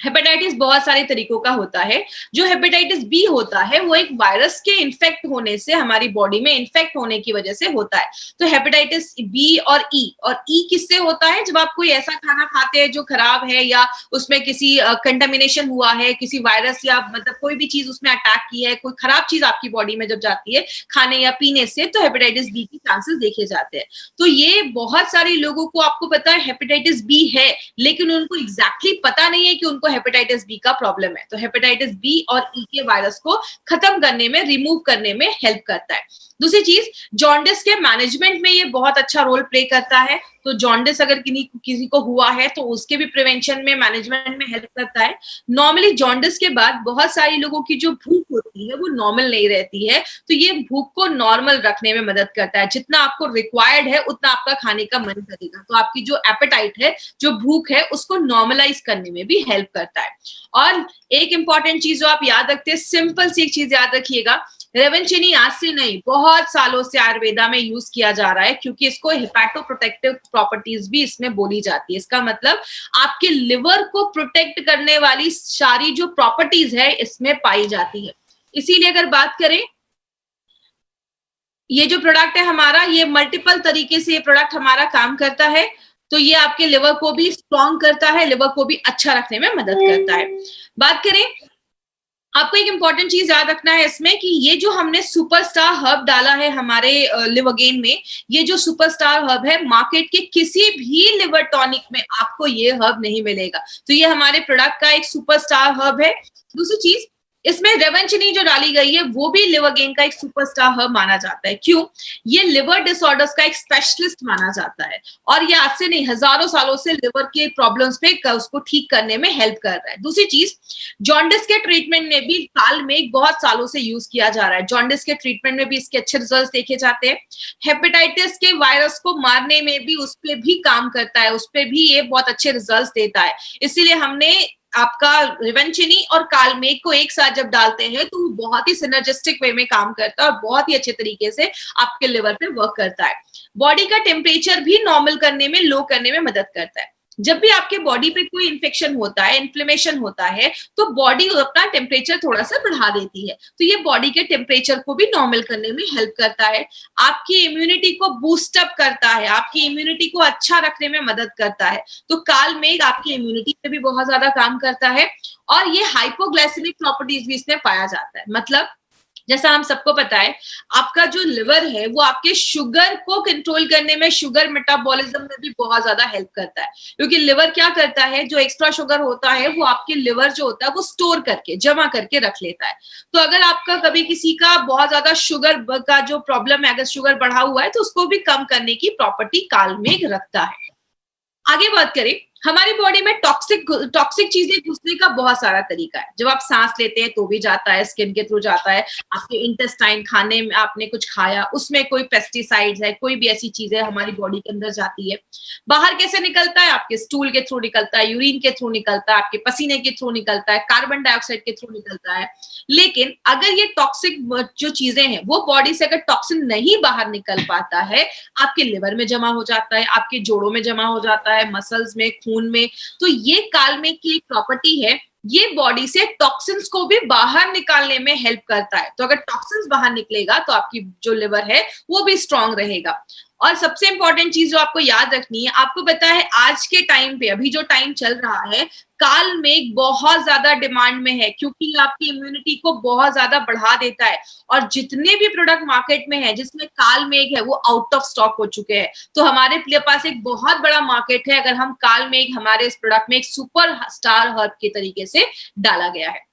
हेपेटाइटिस बहुत सारे तरीकों का होता है। जो हेपेटाइटिस बी होता है वो एक वायरस के इन्फेक्ट होने से, हमारी बॉडी में इन्फेक्ट होने की वजह से होता है। तो हेपेटाइटिस बी और ई किससे होता है? जब आप कोई ऐसा खाना खाते हैं जो खराब है या उसमें किसी कंटामिनेशन हुआ है, किसी वायरस या मतलब कोई भी चीज उसमें अटैक की है, कोई खराब चीज आपकी बॉडी में जब जाती है खाने या पीने से, तो हेपेटाइटिस बी की चांसेस देखे जाते हैं। तो ये बहुत सारे लोगों को, आपको पता है हेपेटाइटिस बी है, लेकिन उनको एग्जैक्टली पता नहीं है कि उनको हेपेटाइटिस बी का प्रॉब्लम है। तो हेपेटाइटिस बी और ई के वायरस को खत्म करने में, रिमूव करने में हेल्प करता है। दूसरी चीज, जॉन्डिस के मैनेजमेंट में ये बहुत अच्छा रोल प्ले करता है। तो जॉन्डिस अगर किसी को हुआ है तो उसके भी प्रिवेंशन में, मैनेजमेंट में हेल्प करता है। नॉर्मली जॉन्डिस के बाद बहुत सारे लोगों की जो भूख होती है वो नॉर्मल नहीं रहती है, तो ये भूख को नॉर्मल रखने में मदद करता है। जितना आपको रिक्वायर्ड है उतना आपका खाने का मन करेगा, तो आपकी जो एपेटाइट है, जो भूख है, उसको नॉर्मलाइज करने में भी हेल्प करता है। और एक इंपॉर्टेंट चीज जो आप याद रखते हैं, सिंपल सी एक चीज याद रखिएगा, रेवेंचिनी आज से नहीं, बहुत सालों से आयुर्वेदा में यूज किया जा रहा है, क्योंकि इसको हेपेटोप्रोटेक्टिव प्रॉपर्टीज भी इसमें बोली जाती है। इसका मतलब आपके लिवर को प्रोटेक्ट करने वाली सारी जो प्रॉपर्टीज है इसमें पाई जाती है। इसीलिए अगर बात करें, ये जो प्रोडक्ट है हमारा, ये मल्टीपल तरीके से ये प्रोडक्ट हमारा काम करता है। तो ये आपके लिवर को भी स्ट्रॉन्ग करता है, लिवर को भी अच्छा रखने में मदद करता है। बात करें, आपको एक इंपॉर्टेंट चीज याद रखना है इसमें कि ये जो हमने सुपरस्टार हर्ब डाला है हमारे लिवरगेन में, ये जो सुपरस्टार हर्ब है, मार्केट के किसी भी लिवर टॉनिक में आपको ये हर्ब नहीं मिलेगा। तो ये हमारे प्रोडक्ट का एक सुपरस्टार हर्ब है। दूसरी चीज, इसमें रेवेंचिनी जो डाली गई है वो भी लिवरगेन का एक सुपरस्टार हर्ब माना जाता है। क्यों? ये लिवर डिसऑर्डर्स का एक स्पेशलिस्ट माना जाता है, और ये आज से नहीं, हजारों सालों से लिवर के प्रॉब्लम्स पे उसको ठीक करने में हेल्प कर रहा है। दूसरी चीज, जॉन्डिस के ट्रीटमेंट में भी काल में बहुत सालों से यूज किया जा रहा है। जॉन्डिस के ट्रीटमेंट में भी इसके अच्छे रिजल्ट देखे जाते हैं। हेपेटाइटिस के वायरस को मारने में भी उस पर भी काम करता है, उस पर भी ये बहुत अच्छे रिजल्ट देता है। इसीलिए हमने आपका रेवेंचिनी और कालमेघ को एक साथ जब डालते हैं तो वो बहुत ही सिनर्जिस्टिक वे में काम करता है और बहुत ही अच्छे तरीके से आपके लिवर पे वर्क करता है। बॉडी का टेम्परेचर भी नॉर्मल करने में, लो करने में मदद करता है। जब भी आपके बॉडी पे कोई इन्फेक्शन होता है, इन्फ्लेमेशन होता है, तो बॉडी अपना टेम्परेचर थोड़ा सा बढ़ा देती है। तो ये बॉडी के टेम्परेचर को भी नॉर्मल करने में हेल्प करता है। आपकी इम्यूनिटी को बूस्ट अप करता है, आपकी इम्यूनिटी को अच्छा रखने में मदद करता है। तो कालमेघ आपकी इम्यूनिटी पे भी बहुत ज्यादा काम करता है। और ये हाइपोग्लाइसेमिक प्रॉपर्टीज भी इसमें पाया जाता है। मतलब जैसा हम सबको पता है, आपका जो लिवर है वो आपके शुगर को कंट्रोल करने में, शुगर मेटाबॉलिज्म में भी बहुत ज्यादा हेल्प करता है। क्योंकि लिवर क्या करता है, जो एक्स्ट्रा शुगर होता है वो आपके लिवर जो होता है वो स्टोर करके, जमा करके रख लेता है। तो अगर आपका कभी किसी का बहुत ज्यादा शुगर का जो प्रॉब्लम है, अगर शुगर बढ़ा हुआ है, तो उसको भी कम करने की प्रॉपर्टी कालमेघ रखता है। आगे बात करें, हमारी बॉडी में टॉक्सिक चीजें घुसने का बहुत सारा तरीका है। जब आप सांस लेते हैं तो भी जाता है, स्किन के थ्रू जाता है, आपके इंटेस्टाइन, खाने में आपने कुछ खाया, उसमें कोई पेस्टिसाइड्स है, कोई भी ऐसी चीजें हमारी बॉडी के अंदर जाती है। बाहर कैसे निकलता है? आपके स्टूल के थ्रू निकलता है, यूरिन के थ्रू निकलता है, आपके पसीने के थ्रू निकलता है, कार्बन डाइऑक्साइड के थ्रू निकलता है। लेकिन अगर ये टॉक्सिक जो चीजें हैं वो बॉडी से अगर टॉक्सिन नहीं बाहर निकल पाता है, आपके लिवर में जमा हो जाता है, आपके जोड़ों में जमा हो जाता है, मसल्स में, खून में। तो ये कालमेघ की एक प्रॉपर्टी है, ये बॉडी से टॉक्सिन्स को भी बाहर निकालने में हेल्प करता है। तो अगर टॉक्सिन्स बाहर निकलेगा तो आपकी जो लिवर है वो भी स्ट्रांग रहेगा। और सबसे इंपॉर्टेंट चीज जो आपको याद रखनी है, आपको पता है आज के टाइम पे, अभी जो टाइम चल रहा है, कालमेघ बहुत ज्यादा डिमांड में है, क्योंकि आपकी इम्यूनिटी को बहुत ज्यादा बढ़ा देता है। और जितने भी प्रोडक्ट मार्केट में है जिसमें कालमेघ है वो आउट ऑफ स्टॉक हो चुके हैं। तो हमारे पास एक बहुत बड़ा मार्केट है अगर हम कालमेघ हमारे इस प्रोडक्ट में एक सुपर स्टार हर्ब के तरीके से डाला गया है।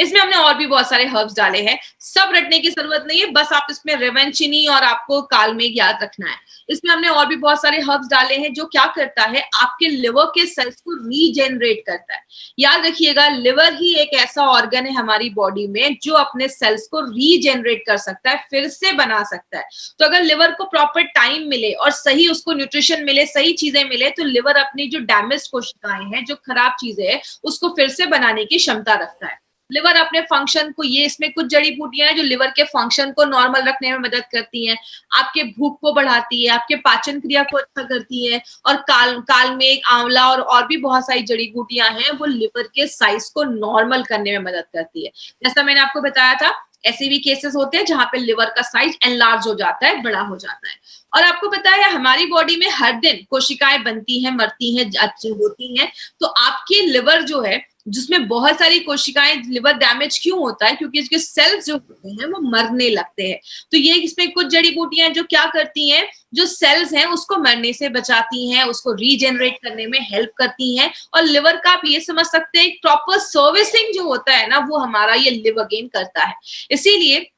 इसमें हमने और भी बहुत सारे हर्ब्स डाले हैं, सब रटने की जरूरत नहीं है, बस आप इसमें रेवेंचिनी और आपको कालमेघ याद रखना है। इसमें हमने और भी बहुत सारे हर्ब्स डाले हैं जो क्या करता है, आपके लिवर के सेल्स को रीजेनरेट करता है। याद रखिएगा, लिवर ही एक ऐसा ऑर्गन है हमारी बॉडी में जो अपने सेल्स को रीजेनरेट कर सकता है, फिर से बना सकता है। तो अगर लिवर को प्रॉपर टाइम मिले और सही उसको न्यूट्रिशन मिले, सही चीजें मिले, तो लिवर अपनी जो डैमेज कोशिकाएं हैं, जो खराब चीजें हैं, उसको फिर से बनाने की क्षमता रखता है। लिवर अपने फंक्शन को, ये इसमें कुछ जड़ी बूटियां हैं जो लिवर के फंक्शन को नॉर्मल रखने में मदद करती हैं, आपके भूख को बढ़ाती है, आपके पाचन क्रिया को अच्छा करती है, और कालमेघ, आंवला और भी बहुत सारी जड़ी बूटियां हैं वो लिवर के साइज को नॉर्मल करने में मदद करती है। जैसा मैंने आपको बताया था, ऐसे भी केसेस होते हैं जहां पे लिवर का साइज एनलार्ज हो जाता है, बड़ा हो जाता है। और आपको पता है हमारी बॉडी में हर दिन कोशिकाएं बनती हैं, मरती हैं, होती हैं। तो आपके लिवर जो है, जिसमें बहुत सारी कोशिकाएं, लिवर डैमेज क्यों होता है? क्योंकि इसके सेल्स जो होते हैं वो मरने लगते हैं। तो ये इसमें कुछ जड़ी बूटियां जो क्या करती हैं, जो सेल्स हैं उसको मरने से बचाती हैं, उसको रीजेनरेट करने में हेल्प करती हैं। और लिवर का आप ये समझ सकते हैं, प्रॉपर सर्विसिंग जो होता है ना, वो हमारा ये लिवर गेन करता है। इसीलिए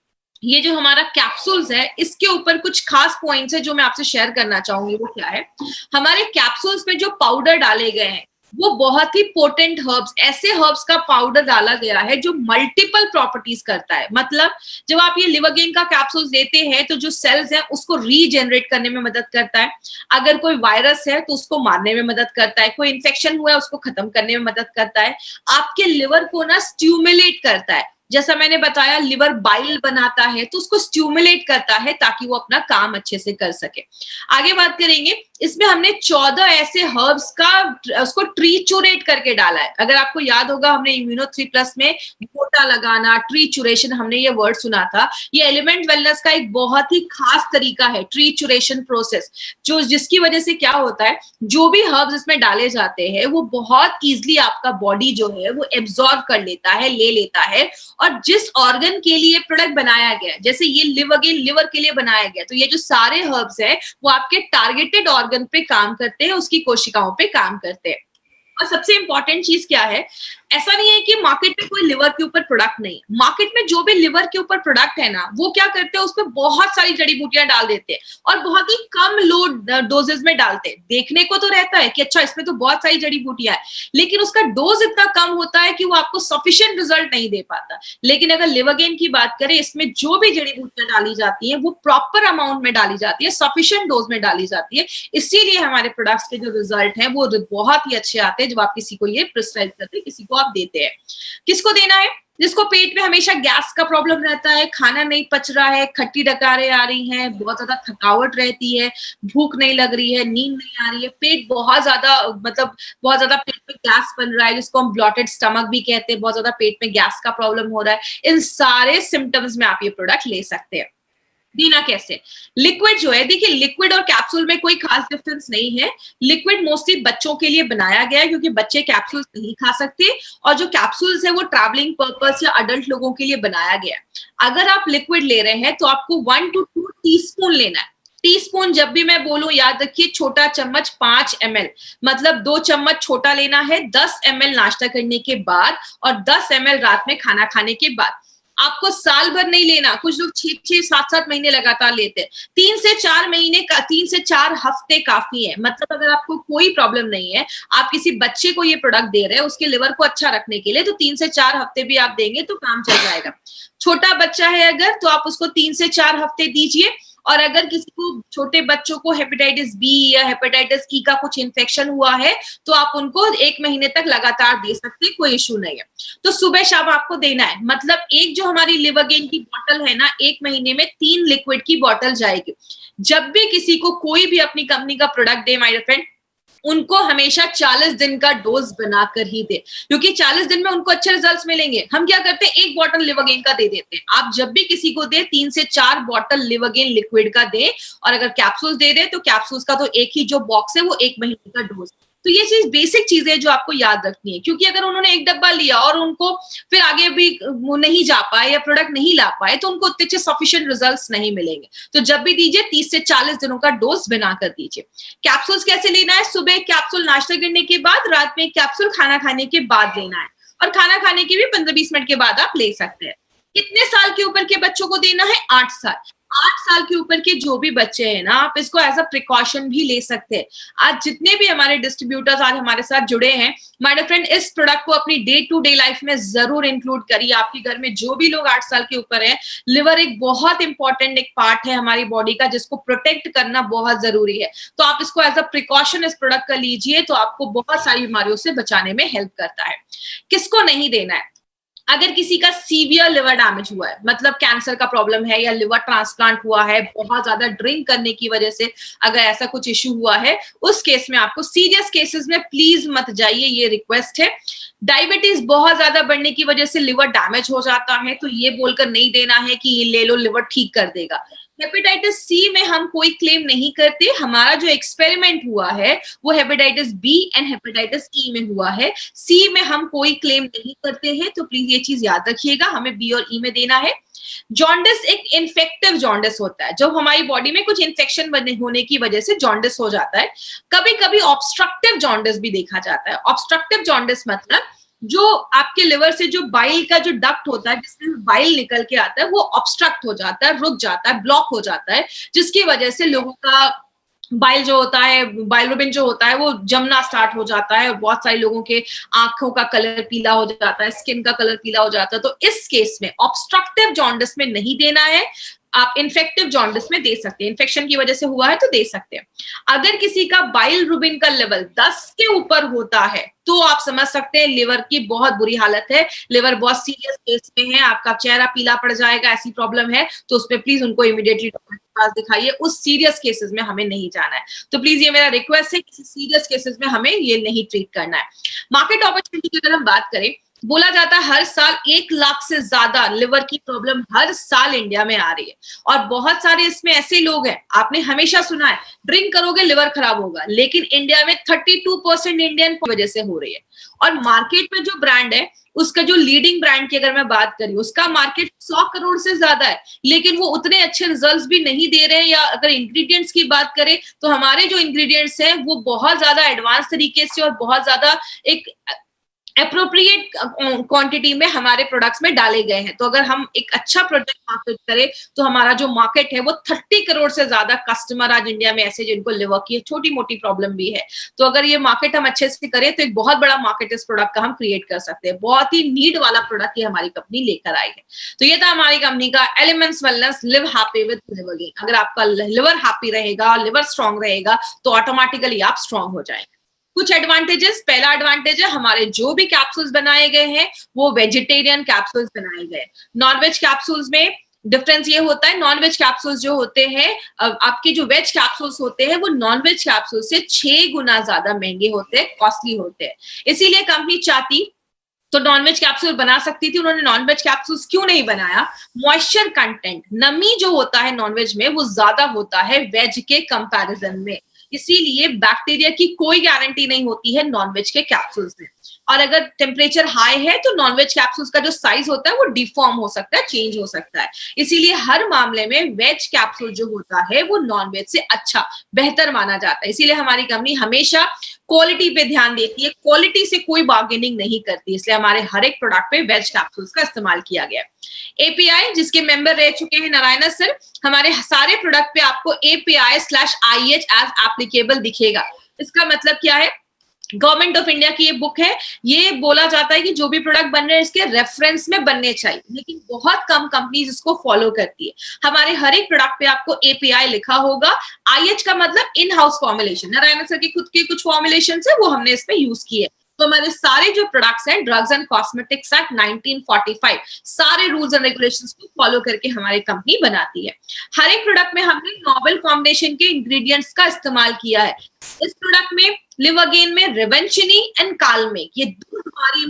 ये जो हमारा कैप्सूल्स है, इसके ऊपर कुछ खास पॉइंट्स है जो मैं आपसे शेयर करना चाहूंगी। वो क्या है, हमारे कैप्सूल्स में जो पाउडर डाले गए हैं वो बहुत ही पोटेंट हर्ब्स, ऐसे हर्ब्स का पाउडर डाला गया है जो मल्टीपल प्रॉपर्टीज करता है। मतलब जब आप ये लिवर गेन का कैप्सूल्स लेते हैं तो जो सेल्स हैं उसको रीजेनरेट करने में मदद करता है, अगर कोई वायरस है तो उसको मारने में मदद करता है, कोई इन्फेक्शन हुआ है उसको खत्म करने में मदद करता है, आपके लिवर को ना स्टिमुलेट करता है। जैसा मैंने बताया, लिवर बाइल बनाता है तो उसको स्टिमुलेट करता है ताकि वो अपना काम अच्छे से कर सके। आगे बात करेंगे, इसमें हमने 14 ऐसे हर्ब्स का उसको ट्रीचुरेट करके डाला है। अगर आपको याद होगा, हमने इम्यूनो 3+ में गोटा लगाना, ट्रीचुरेशन, हमने ये वर्ड सुना था। ये एलिमेंट वेलनेस का एक बहुत ही खास तरीका है, ट्रीचुरेशन प्रोसेस, जो जिसकी वजह से क्या होता है, जो भी हर्ब्स इसमें डाले जाते हैं वो बहुत ईजिली आपका बॉडी जो है वो एब्जॉर्ब कर लेता है, ले लेता है। और जिस ऑर्गन के लिए प्रोडक्ट बनाया गया, जैसे ये लिवर के लिए बनाया गया, तो ये जो सारे हर्ब्स है वो आपके टारगेटेड ऑर्गन पे काम करते हैं, उसकी कोशिकाओं पे काम करते हैं। और सबसे इंपॉर्टेंट चीज क्या है, ऐसा नहीं है कि मार्केट में कोई लिवर के ऊपर प्रोडक्ट नहीं, मार्केट में जो भी लिवर के ऊपर प्रोडक्ट है ना, वो क्या करते हैं, उसमें बहुत सारी जड़ी बूटियां डाल देते हैं और बहुत ही कम लो डोजेस में डालते हैं। देखने को तो रहता है कि अच्छा इसमें तो बहुत सारी जड़ी बूटियां है, लेकिन उसका डोज इतना कम होता है कि वो आपको सफिशिएंट रिजल्ट नहीं दे पाता। लेकिन अगर लिवर गेन की बात करें, इसमें जो भी जड़ी बूटियां डाली जाती है वो प्रॉपर अमाउंट में डाली जाती है, सफिशिएंट डोज में डाली जाती है। इसीलिए हमारे प्रोडक्ट्स के जो रिजल्ट है वो बहुत ही अच्छे आते हैं जब आप किसी को ये प्रिस्क्राइब करते हैं, किसी को आप देते हैं। किसको देना है? जिसको पेट में हमेशा गैस का प्रॉब्लम रहता है, खाना नहीं पच रहा है, खट्टी डकारें आ रही हैं, बहुत ज्यादा थकावट रहती है, भूख नहीं लग रही है, नींद नहीं आ रही है, पेट बहुत ज्यादा, मतलब बहुत ज्यादा पेट में गैस बन रहा है, जिसको हम ब्लॉटेड स्टमक भी कहते हैं, बहुत ज्यादा पेट में गैस का प्रॉब्लम हो रहा है, इन सारे सिम्टम्स में आप ये प्रोडक्ट ले सकते हैं। देना कैसे? लिक्विड जो है, देखिए लिक्विड और कैप्सूल में कोई खास डिफरेंस नहीं है। लिक्विड मोस्टली बच्चों के लिए बनाया गया है क्योंकि बच्चे कैप्सूल्स नहीं खा सकते, और जो कैप्सूल्स है वो ट्रैवलिंग पर्पस या अडल्ट लोगों के लिए बनाया गया है। अगर आप लिक्विड ले रहे हैं तो आपको 1 to 2 टीस्पून लेना है। टीस्पून जब भी मैं बोलूं, याद रखिए, छोटा चम्मच 5 ml, मतलब 2 चम्मच छोटा लेना है, 10 ml नाश्ता करने के बाद और 10 ml रात में खाना खाने के बाद। आपको साल भर नहीं लेना, कुछ लोग 6-6, 7-7 महीने लगातार लेते हैं। 3 से 4 महीने का, 3 से 4 हफ्ते काफी है। मतलब अगर आपको कोई प्रॉब्लम नहीं है, आप किसी बच्चे को ये प्रोडक्ट दे रहे हैं उसके लिवर को अच्छा रखने के लिए, तो 3 से 4 हफ्ते भी आप देंगे तो काम चल जाएगा। छोटा बच्चा है अगर, तो आप उसको 3 से 4 हफ्ते दीजिए। और अगर किसी को, छोटे बच्चों को हेपेटाइटिस बी या हेपेटाइटिस ई का कुछ इन्फेक्शन हुआ है तो आप उनको 1 महीने तक लगातार दे सकते हैं, कोई इश्यू नहीं है। तो सुबह शाम आपको देना है। मतलब एक जो हमारी लिवर गेन की बॉटल है ना, 1 महीने में 3 लिक्विड की बॉटल जाएगी। जब भी किसी को कोई भी अपनी कंपनी का प्रोडक्ट दे माय फ्रेंड, उनको हमेशा 40 दिन का डोज बनाकर ही दे, क्योंकि 40 दिन में उनको अच्छे रिजल्ट्स मिलेंगे। हम क्या करते हैं, 1 बॉटल लिवर गेन का दे देते हैं। आप जब भी किसी को दे, 3 से 4 बॉटल लिवर गेन लिक्विड का दे, और अगर कैप्सूल्स दे दे तो कैप्सूल्स का तो एक ही जो बॉक्स है वो 1 महीने का डोज। तो ये चीज बेसिक चीजें जो आपको याद रखनी है, क्योंकि अगर उन्होंने 1 डब्बा लिया और उनको फिर आगे भी वो नहीं जा पाए या प्रोडक्ट नहीं ला पाए तो उनको उतने अच्छे सफिशिएंट रिजल्ट्स नहीं मिलेंगे। तो जब भी दीजिए 30 से 40 दिनों का डोज बनाकर दीजिए। कैप्सूल्स कैसे लेना है? सुबह कैप्सूल नाश्ता करने के बाद, रात में कैप्सूल खाना खाने के बाद लेना है। और खाना खाने के भी 15-20 मिनट के बाद आप ले सकते हैं। कितने साल के ऊपर के बच्चों को देना है? 8 साल। 8 साल के ऊपर के जो भी बच्चे हैं ना, आप इसको एज अ प्रिकॉशन भी ले सकते हैं। आज जितने भी हमारे डिस्ट्रीब्यूटर्स आज हमारे साथ जुड़े हैं, माय डियर फ्रेंड, इस प्रोडक्ट को अपनी डे टू डे लाइफ में जरूर इंक्लूड करिए। आपके घर में जो भी लोग 8 साल के ऊपर है, लिवर एक बहुत इंपॉर्टेंट एक पार्ट है हमारी बॉडी का, जिसको प्रोटेक्ट करना बहुत जरूरी है। तो आप इसको एज अ प्रिकॉशन इस प्रोडक्ट का लीजिए, तो आपको बहुत सारी बीमारियों से बचाने में हेल्प करता है। किसको नहीं देना है? अगर किसी का सीवियर लिवर डैमेज हुआ है, मतलब कैंसर का प्रॉब्लम है या लिवर ट्रांसप्लांट हुआ है, बहुत ज्यादा ड्रिंक करने की वजह से अगर ऐसा कुछ इश्यू हुआ है, उस केस में आपको सीरियस केसेस में प्लीज मत जाइए, ये रिक्वेस्ट है। डायबिटीज बहुत ज्यादा बढ़ने की वजह से लिवर डैमेज हो जाता है, तो ये बोलकर नहीं देना है कि ये ले लो लिवर ठीक कर देगा। हेपेटाइटिस सी में हम कोई क्लेम नहीं करते। हमारा जो एक्सपेरिमेंट हुआ है वो hepatitis B and hepatitis E में हुआ है। सी में हम कोई क्लेम नहीं करते हैं, तो प्लीज ये चीज याद रखिएगा, हमें बी और ई में देना है। जॉन्डिस एक इन्फेक्टिव जॉन्डिस होता है, जब हमारी बॉडी में कुछ इन्फेक्शन होने की वजह से जॉन्डिस हो जाता है। कभी कभी ऑब्स्ट्रक्टिव जॉन्डिस भी देखा जाता है। ऑब्स्ट्रक्टिव जॉन्डिस मतलब जो आपके लिवर से जो बाइल का जो डक्ट होता है, जिसमें बाइल निकल के आता है, वो ऑब्स्ट्रक्ट हो जाता है, रुक जाता है, ब्लॉक हो जाता है, जिसकी वजह से लोगों का बाइल जो होता है, बाइलरुबिन जो होता है, वो जमना स्टार्ट हो जाता है और बहुत सारे लोगों के आंखों का कलर पीला हो जाता है, स्किन का कलर पीला हो जाता है। तो इस केस में ऑब्स्ट्रक्टिव जॉन्डिस में नहीं देना है, आप इन्फेक्टिव जॉन्डिस में दे सकते हैं। इन्फेक्शन की वजह से हुआ है तो दे सकते हैं। अगर किसी का बाइलरुबिन का लेवल 10 के ऊपर होता है, तो आप समझ सकते हैं लिवर की बहुत बुरी हालत है, लिवर बहुत सीरियस केस में है, आपका चेहरा पीला पड़ जाएगा, ऐसी प्रॉब्लम है, तो उसमें प्लीज उनको इमीडिएटली डॉक्टर के पास दिखाइए। उस सीरियस केसेस में हमें नहीं जाना है। तो प्लीज ये मेरा रिक्वेस्ट है, किसी सीरियस केसेस में हमें ये नहीं ट्रीट करना है। मार्केट अपॉर्चुनिटी की अगर हम बात करें, बोला जाता है हर साल 1 लाख से ज्यादा लिवर की प्रॉब्लम हर साल इंडिया में आ रही है, और बहुत सारे इसमें ऐसे लोग हैं, आपने हमेशा सुना है ड्रिंक करोगे लिवर खराब होगा, लेकिन इंडिया में 32% इंडियन की वजह से हो रही है। और मार्केट में जो ब्रांड है, उसका जो लीडिंग ब्रांड की अगर मैं बात करूं, उसका मार्केट 100 करोड़ से ज्यादा है, लेकिन वो उतने अच्छे रिजल्ट्स भी नहीं दे रहे हैं। या अगर इंग्रेडिएंट्स की बात करें, तो हमारे जो इंग्रेडिएंट्स हैं वो बहुत ज्यादा एडवांस तरीके से और बहुत ज्यादा एक अप्रोप्रिएट क्वांटिटी में हमारे प्रोडक्ट्स में डाले गए हैं। तो अगर हम एक अच्छा प्रोडक्ट मार्केट करें, तो हमारा जो मार्केट है वो 30 करोड़ से ज्यादा कस्टमर आज इंडिया में ऐसे जिनको लिवर की छोटी मोटी प्रॉब्लम भी है। तो अगर ये मार्केट हम अच्छे से करें, तो एक बहुत बड़ा मार्केट इस प्रोडक्ट का हम क्रिएट कर सकते हैं। बहुत ही नीड वाला प्रोडक्ट ये हमारी कंपनी लेकर आई है। तो ये था हमारी कंपनी का elements wellness live happy with liver gain. अगर आपका लिवर हैप्पी रहेगा, लिवर स्ट्रांग रहेगा, तो ऑटोमेटिकली आप स्ट्रांग हो जाएंगे। कुछ एडवांटेजेस, पहला एडवांटेज है हमारे जो भी कैप्सूल्स बनाए गए हैं वो वेजिटेरियन कैप्सूल्स बनाए गए। नॉनवेज कैप्सूल्स में डिफरेंस ये होता है, नॉनवेज कैप्सूल्स जो होते हैं, आपके जो वेज कैप्सूल्स होते हैं वो नॉनवेज कैप्सूल से 6 गुना ज्यादा महंगे होते हैं, कॉस्टली होते हैं। इसीलिए कंपनी चाहती तो नॉनवेज कैप्सूल बना सकती थी, उन्होंने नॉनवेज कैप्सूल्स क्यों नहीं बनाया? मॉइस्चर कंटेंट, नमी जो होता है नॉनवेज में वो ज्यादा होता है वेज के कंपैरिजन में, इसीलिए बैक्टीरिया की कोई गारंटी नहीं होती है नॉनवेज के कैप्सूल्स में। और अगर टेम्परेचर हाई है तो नॉनवेज कैप्सूल्स का जो साइज होता है वो डिफॉर्म हो सकता है, चेंज हो सकता है। इसीलिए हर मामले में वेज कैप्सूल जो होता है वो नॉनवेज से अच्छा बेहतर माना जाता है। इसीलिए हमारी कंपनी हमेशा क्वालिटी पे ध्यान देती है, क्वालिटी से कोई बार्गेनिंग नहीं करती, इसलिए हमारे हर एक प्रोडक्ट पे वेज कैप्सूल्स का इस्तेमाल किया गया। एपीआई जिसके मेंबर रह चुके हैं नारायण सर, हमारे सारे प्रोडक्ट पे आपको API/IH एज एप्लीकेबल दिखेगा। इसका मतलब क्या है? गवर्नमेंट ऑफ इंडिया की ये बुक है, ये बोला जाता है कि जो भी प्रोडक्ट बन रहे हैं इसके रेफरेंस में बनने चाहिए, लेकिन बहुत कम कंपनीज इसको फॉलो करती है। हमारे हर एक प्रोडक्ट पे आपको API लिखा होगा। IH का मतलब in house formulation, Narayan sir के खुद के कुछ फॉर्मुलेशन है वो हमने इस पे यूज किए। तो हमारे सारे जो प्रोडक्ट्स हैं ड्रग्स एंड कॉस्मेटिक्स एक्ट 1945 सारे रूल्स एंड रेगुलेशंस को फॉलो करके हमारी कंपनी बनाती है। हर एक प्रोडक्ट में हमने नोवेल कॉम्बिनेशन के इंग्रेडिएंट्स का इस्तेमाल किया है। इस प्रोडक्ट में लिवरगेन में रिवेंचिनी एंड कालमेक, ये दो हमारी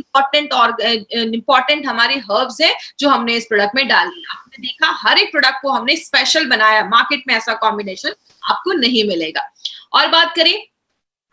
इंपॉर्टेंट हमारी हर्ब्स है जो हमने इस प्रोडक्ट में डाली। आपने देखा हर एक प्रोडक्ट को हमने स्पेशल बनाया, मार्केट में ऐसा कॉम्बिनेशन आपको नहीं मिलेगा। और बात करें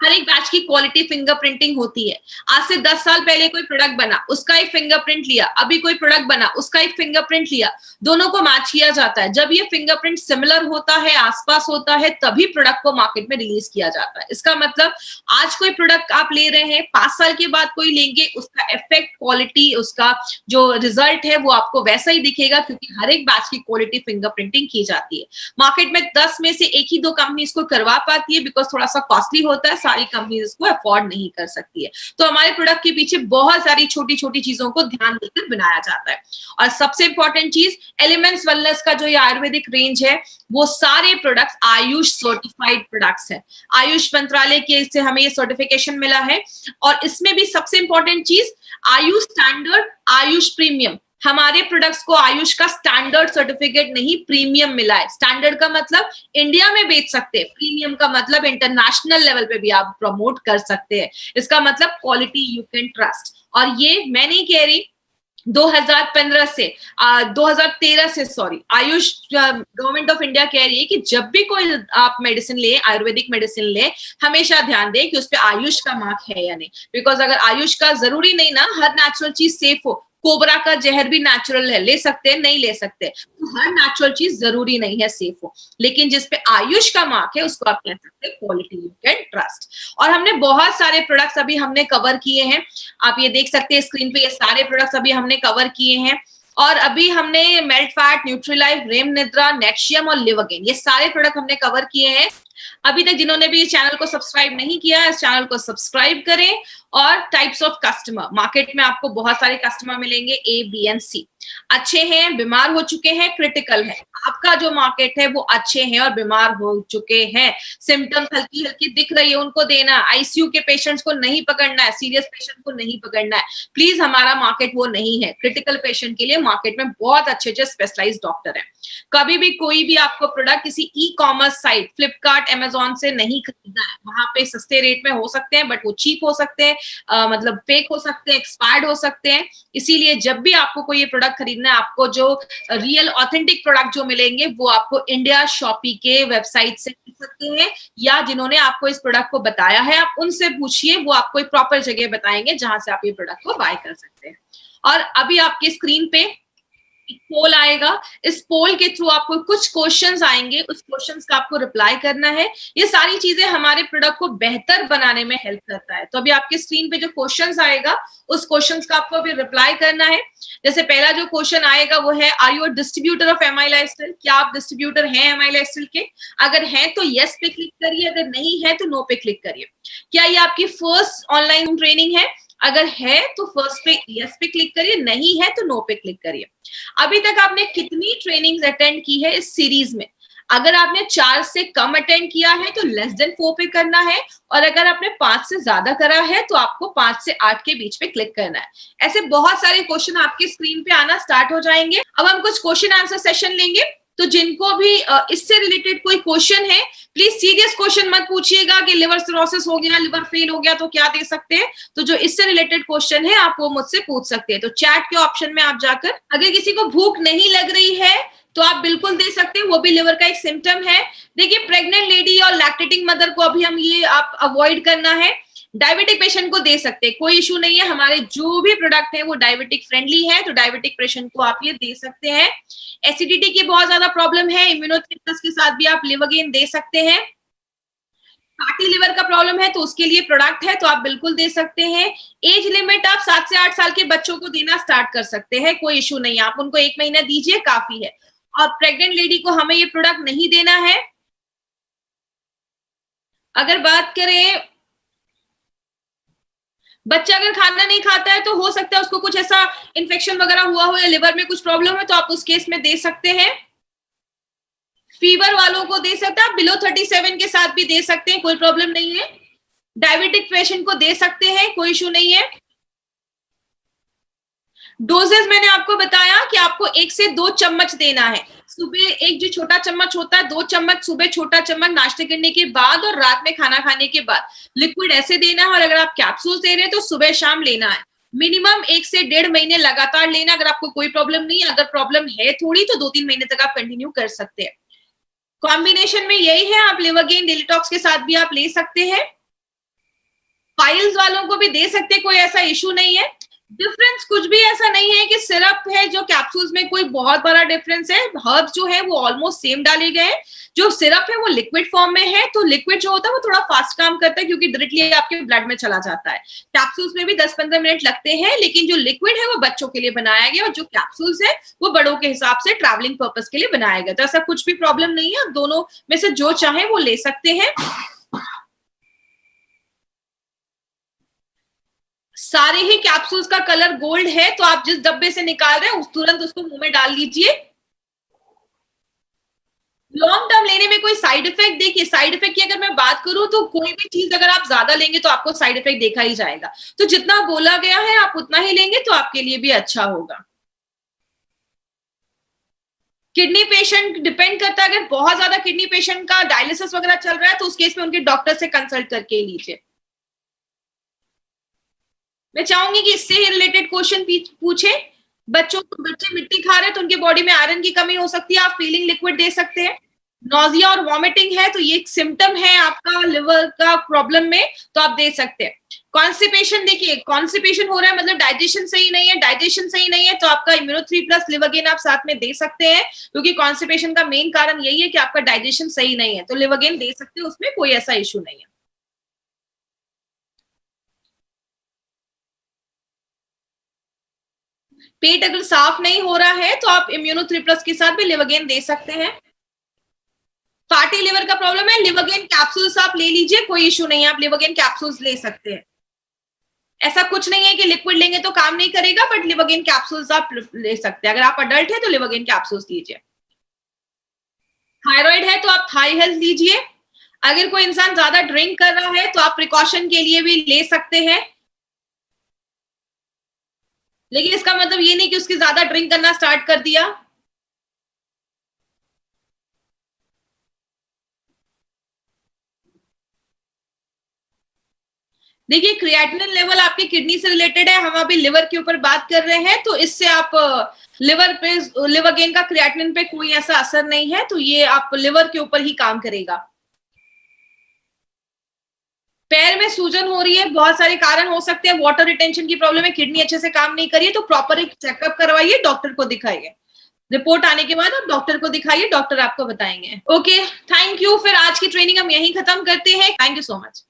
हर एक बैच की क्वालिटी फिंगरप्रिंटिंग होती है। आज से 10 साल पहले कोई प्रोडक्ट बना, उसका एक फिंगरप्रिंट लिया, अभी कोई प्रोडक्ट बना, उसका एक फिंगरप्रिंट लिया, दोनों को मैच किया जाता है। जब ये फिंगरप्रिंट सिमिलर होता है, आसपास होता है, तभी प्रोडक्ट को मार्केट में रिलीज किया जाता है। इसका मतलब आज कोई प्रोडक्ट आप ले रहे हैं, 5 साल के बाद कोई लेंगे, उसका इफेक्ट, क्वालिटी, उसका जो रिजल्ट है वो आपको वैसा ही दिखेगा, क्योंकि हर एक बैच की क्वालिटी फिंगरप्रिंटिंग की जाती है। मार्केट में 10 में से एक ही 2 कंपनी इसको करवा पाती है, बिकॉज थोड़ा सा कॉस्टली होता है, सारी कंपनीज इसको अफोर्ड नहीं कर सकती है। तो हमारे प्रोडक्ट के पीछे बहुत सारी छोटी छोटी चीजों को ध्यान देकर बनाया जाता है। और सबसे इंपॉर्टेंट चीज, एलिमेंट्स वेलनेस का जो ये आयुर्वेदिक रेंज है, वो सारे प्रोडक्ट्स आयुष सर्टिफाइड प्रोडक्ट्स है। आयुष मंत्रालय के से हमें ये सर्टिफिकेशन मिला है। और इसमें भी सबसे इंपॉर्टेंट चीज, आयुष स्टैंडर्ड, आयुष प्रीमियम। हमारे प्रोडक्ट्स को आयुष का स्टैंडर्ड सर्टिफिकेट नहीं, प्रीमियम मिला है। स्टैंडर्ड का मतलब इंडिया में बेच सकते हैं, प्रीमियम का मतलब इंटरनेशनल लेवल पे भी आप प्रमोट कर सकते हैं। इसका मतलब क्वालिटी यू कैन ट्रस्ट। और ये मैं नहीं कह रही, 2015 से 2013 से sorry, Ayush government of India कह रही है कि जब भी कोई आप मेडिसिन ले, आयुर्वेदिक मेडिसिन ले, हमेशा ध्यान दें कि उस पर आयुष का मार्क है या नहीं। बिकॉज अगर आयुष का, जरूरी नहीं ना हर नेचुरल चीज सेफ हो। कोबरा का जहर भी नेचुरल है, ले सकते हैं, नहीं ले सकते, तो हर नेचुरल चीज जरूरी नहीं है सेफ हो। लेकिन जिसपे आयुष का मार्क है उसको आप कह सकते हैं क्वालिटी यू कैन ट्रस्ट। और हमने बहुत सारे प्रोडक्ट्स अभी हमने कवर किए हैं। आप ये देख सकते हैं स्क्रीन पे, ये सारे प्रोडक्ट्स अभी हमने कवर किए हैं। और अभी हमने मेल्ट फैट, न्यूट्रीलाइफ, रेम निद्रा, नेक्शियम और लिवरगेन, ये सारे प्रोडक्ट हमने कवर किए हैं। अभी तक जिन्होंने भी इस चैनल को सब्सक्राइब नहीं किया, इस चैनल को सब्सक्राइब करें। और टाइप्स ऑफ कस्टमर, मार्केट में आपको बहुत सारे कस्टमर मिलेंगे, ए, बी एंड सी। अच्छे हैं, बीमार हो चुके हैं, क्रिटिकल है। आपका जो मार्केट है वो अच्छे हैं और बीमार हो चुके हैं, सिम्टम्स हल्की हल्की दिख रही है, उनको देना। आईसीयू के पेशेंट्स को नहीं पकड़ना है, सीरियस पेशेंट को नहीं पकड़ना है। प्लीज, हमारा मार्केट वो नहीं है। क्रिटिकल पेशेंट के लिए मार्केट में बहुत अच्छे अच्छे स्पेशलाइज्ड डॉक्टर है। कभी भी कोई भी आपको प्रोडक्ट किसी e commerce site, Flipkart, Amazon से नहीं खरीदना है। वहां पे सस्ते रेट में हो सकते हैं, बट वो चीप हो सकते हैं, मतलब फेक हो सकते हैं, एक्सपायर्ड हो सकते हैं। इसीलिए जब भी आपको कोई ये प्रोडक्ट खरीदना है, आपको जो रियल ऑथेंटिक प्रोडक्ट जो मिलेंगे वो आपको इंडिया शॉपी के वेबसाइट से मिल सकते हैं, या जिन्होंने आपको इस प्रोडक्ट को बताया है आप उनसे पूछिए, वो आपको एक प्रॉपर जगह बताएंगे जहां से आप ये प्रोडक्ट को बाय कर सकते हैं। और अभी आपके स्क्रीन पे पोल आएगा, इस पोल के थ्रू आपको कुछ क्वेश्चंस आएंगे, उस क्वेश्चंस का आपको रिप्लाई करना है। ये सारी चीजें हमारे प्रोडक्ट को बेहतर बनाने में हेल्प करता है। तो अभी आपके स्क्रीन पे जो क्वेश्चंस आएगा, उस क्वेश्चंस का आपको अभी रिप्लाई करना है। जैसे पहला जो क्वेश्चन आएगा वो है, are you a distributor of MI lifestyle? क्या आप डिस्ट्रीब्यूटर हैं एमआई लाइफस्टाइल के? अगर हैं तो यस पे क्लिक करिए, अगर नहीं है तो नो पे क्लिक करिए। क्या ये आपकी फर्स्ट ऑनलाइन ट्रेनिंग है? अगर है तो फर्स्ट पे यस पे क्लिक करिए, नहीं है तो नो पे क्लिक करिए। अभी तक आपने कितनी ट्रेनिंग्स अटेंड की है इस सीरीज में? अगर आपने 4 से कम अटेंड किया है तो लेस देन 4 पे करना है, और अगर आपने 5 से ज्यादा करा है तो आपको 5 से 8 के बीच पे क्लिक करना है। ऐसे बहुत सारे क्वेश्चन आपके स्क्रीन पे आना स्टार्ट हो जाएंगे। अब हम कुछ क्वेश्चन आंसर सेशन लेंगे, तो जिनको भी इससे रिलेटेड कोई क्वेश्चन है, प्लीज सीरियस क्वेश्चन मत पूछिएगा कि लिवर सिरोसिस हो गया, लिवर फेल हो गया तो क्या दे सकते हैं। तो जो इससे रिलेटेड क्वेश्चन है आप वो मुझसे पूछ सकते हैं। तो चैट के ऑप्शन में आप जाकर, अगर किसी को भूख नहीं लग रही है तो आप बिल्कुल दे सकते हैं, वो भी लिवर का एक सिम्टम है। देखिए, प्रेग्नेंट लेडी और लैक्टेटिंग मदर को अभी हम ये आप अवॉइड करना है। डायबिटिक पेशेंट को दे सकते हैं, कोई इशू नहीं है। हमारे जो भी प्रोडक्ट है वो डायबिटिक फ्रेंडली है, तो डायबिटिक पेशेंट को आप ये दे सकते हैं। एसिडिटी की बहुत ज्यादा प्रॉब्लम है, इम्यूनोथेरेपी के साथ भी आप लिवरगेन दे सकते हैं। फैटी लिवर का प्रॉब्लम है तो उसके लिए प्रोडक्ट है, तो आप बिल्कुल दे सकते हैं। एज लिमिट आप 7 से 8 साल के बच्चों को देना स्टार्ट कर सकते हैं, कोई इशू नहीं है। आप उनको 1 महीना दीजिए, काफी है। और प्रेग्नेंट लेडी को हमें ये प्रोडक्ट नहीं देना है। अगर बात करें, बच्चा अगर खाना नहीं खाता है तो हो सकता है उसको कुछ ऐसा इन्फेक्शन वगैरह हुआ हो या लिवर में कुछ प्रॉब्लम है, तो आप उस केस में दे सकते हैं। फीवर वालों को दे सकते हैं, आप बिलो 37 के साथ भी दे सकते हैं, कोई प्रॉब्लम नहीं है। डायबिटिक पेशेंट को दे सकते हैं, कोई इशू नहीं है। डोजेस मैंने आपको बताया कि आपको 1 से 2 चम्मच देना है। सुबह एक जो छोटा चम्मच होता है, 2 चम्मच सुबह, छोटा चम्मच नाश्ते करने के बाद और रात में खाना खाने के बाद। लिक्विड ऐसे देना है, और अगर आप कैप्सूल दे रहे हैं तो सुबह शाम लेना है। मिनिमम 1 से 1.5 महीने लगातार लेना, अगर आपको कोई प्रॉब्लम नहीं है। अगर प्रॉब्लम है थोड़ी तो 2-3 महीने तक आप कंटिन्यू कर सकते हैं। कॉम्बिनेशन में यही है, आप लिवरगेन डिलीटॉक्स के साथ भी आप ले सकते हैं। पाइल्स वालों को भी दे सकते, कोई ऐसा इशू नहीं है। डिफरेंस कुछ भी ऐसा नहीं है कि सिरप है जो कैप्सूल्स में कोई बहुत बड़ा डिफरेंस है। हर्ब्स जो है वो ऑलमोस्ट सेम डाले गए हैं। जो सिरप है वो लिक्विड फॉर्म में है, तो लिक्विड जो होता है वो थोड़ा फास्ट काम करता है क्योंकि डायरेक्टली आपके ब्लड में चला जाता है। कैप्सूल्स में भी 10-15 मिनट लगते हैं, लेकिन जो लिक्विड है वो बच्चों के लिए बनाया गया और जो कैप्सूल्स है वो बड़ों के हिसाब से ट्रैवलिंग पर्पस के लिए बनाया गया। तो ऐसा कुछ भी प्रॉब्लम नहीं है, आप दोनों में से जो चाहे वो ले सकते हैं। सारे ही कैप्सूल्स का कलर गोल्ड है, तो आप जिस डब्बे से निकाल रहे हैं तुरंत उसको मुंह में डाल लीजिए। लॉन्ग टर्म लेने में कोई साइड इफेक्ट, देखिए साइड इफेक्ट की अगर मैं बात करूं तो कोई भी चीज अगर आप ज्यादा लेंगे तो आपको साइड इफेक्ट देखा ही जाएगा। तो जितना बोला गया है आप उतना ही लेंगे तो आपके लिए भी अच्छा होगा। किडनी पेशेंट डिपेंड करता है, अगर बहुत ज्यादा किडनी पेशेंट का डायलिसिस वगैरह चल रहा है तो उस केस में उनके डॉक्टर से कंसल्ट करके ही लीजिए। मैं चाहूंगी कि इससे ही रिलेटेड क्वेश्चन पूछे। बच्चे मिट्टी खा रहे हैं तो उनके बॉडी में आयरन की कमी हो सकती है, आप फीलिंग लिक्विड दे सकते हैं। नोजिया और वॉमिटिंग है तो ये एक सिम्टम है आपका लिवर का प्रॉब्लम में, तो आप दे सकते हैं। कॉन्स्टिपेशन, देखिए कॉन्स्टिपेशन हो रहा है मतलब डाइजेशन सही नहीं है, डाइजेशन सही नहीं है तो आपका इम्यूनो 3+ लिवरगेन आप साथ में दे सकते हैं, क्योंकि कॉन्स्टिपेशन का मेन कारण यही है कि आपका डाइजेशन सही नहीं है, तो लिवरगेन दे सकते हैं, उसमें कोई ऐसा इशू नहीं है। पेट अगर साफ नहीं हो रहा है तो आप इम्यूनो 3+ के साथ भी लिवरगेन दे सकते हैं। फैटी लिवर का प्रॉब्लम है, लिवरगेन कैप्सूल्स आप ले लीजिए, कोई इशू नहीं है, आप लिवरगेन कैप्सूल्स ले सकते हैं। ऐसा कुछ नहीं है कि लिक्विड लेंगे तो काम नहीं करेगा, बट लिवरगेन कैप्सूल्स आप ले सकते हैं। अगर आप अडल्ट है तो लिवरगेन कैप्सूल्स लीजिए। थायराइड है तो आप थाई हेल्थ लीजिए। अगर कोई इंसान ज्यादा ड्रिंक कर रहा है तो आप प्रिकॉशन के लिए भी ले सकते हैं, लेकिन इसका मतलब ये नहीं कि उसकी ज्यादा ड्रिंक करना स्टार्ट कर दिया। देखिए क्रिएटिनिन लेवल आपकी किडनी से रिलेटेड है, हम अभी लिवर के ऊपर बात कर रहे हैं, तो इससे आप लिवर पे, लिवर गेन का क्रिएटिनिन पे कोई ऐसा असर नहीं है, तो ये आप लिवर के ऊपर ही काम करेगा। पैर में सूजन हो रही है, बहुत सारे कारण हो सकते हैं, वाटर रिटेंशन की प्रॉब्लम है, किडनी अच्छे से काम नहीं कर रही है, तो प्रॉपर एक चेकअप करवाइए, डॉक्टर को दिखाइए। रिपोर्ट आने के बाद आप डॉक्टर को दिखाइए, डॉक्टर आपको बताएंगे। Okay, thank you. फिर आज की ट्रेनिंग हम यहीं खत्म करते हैं। Thank you so much.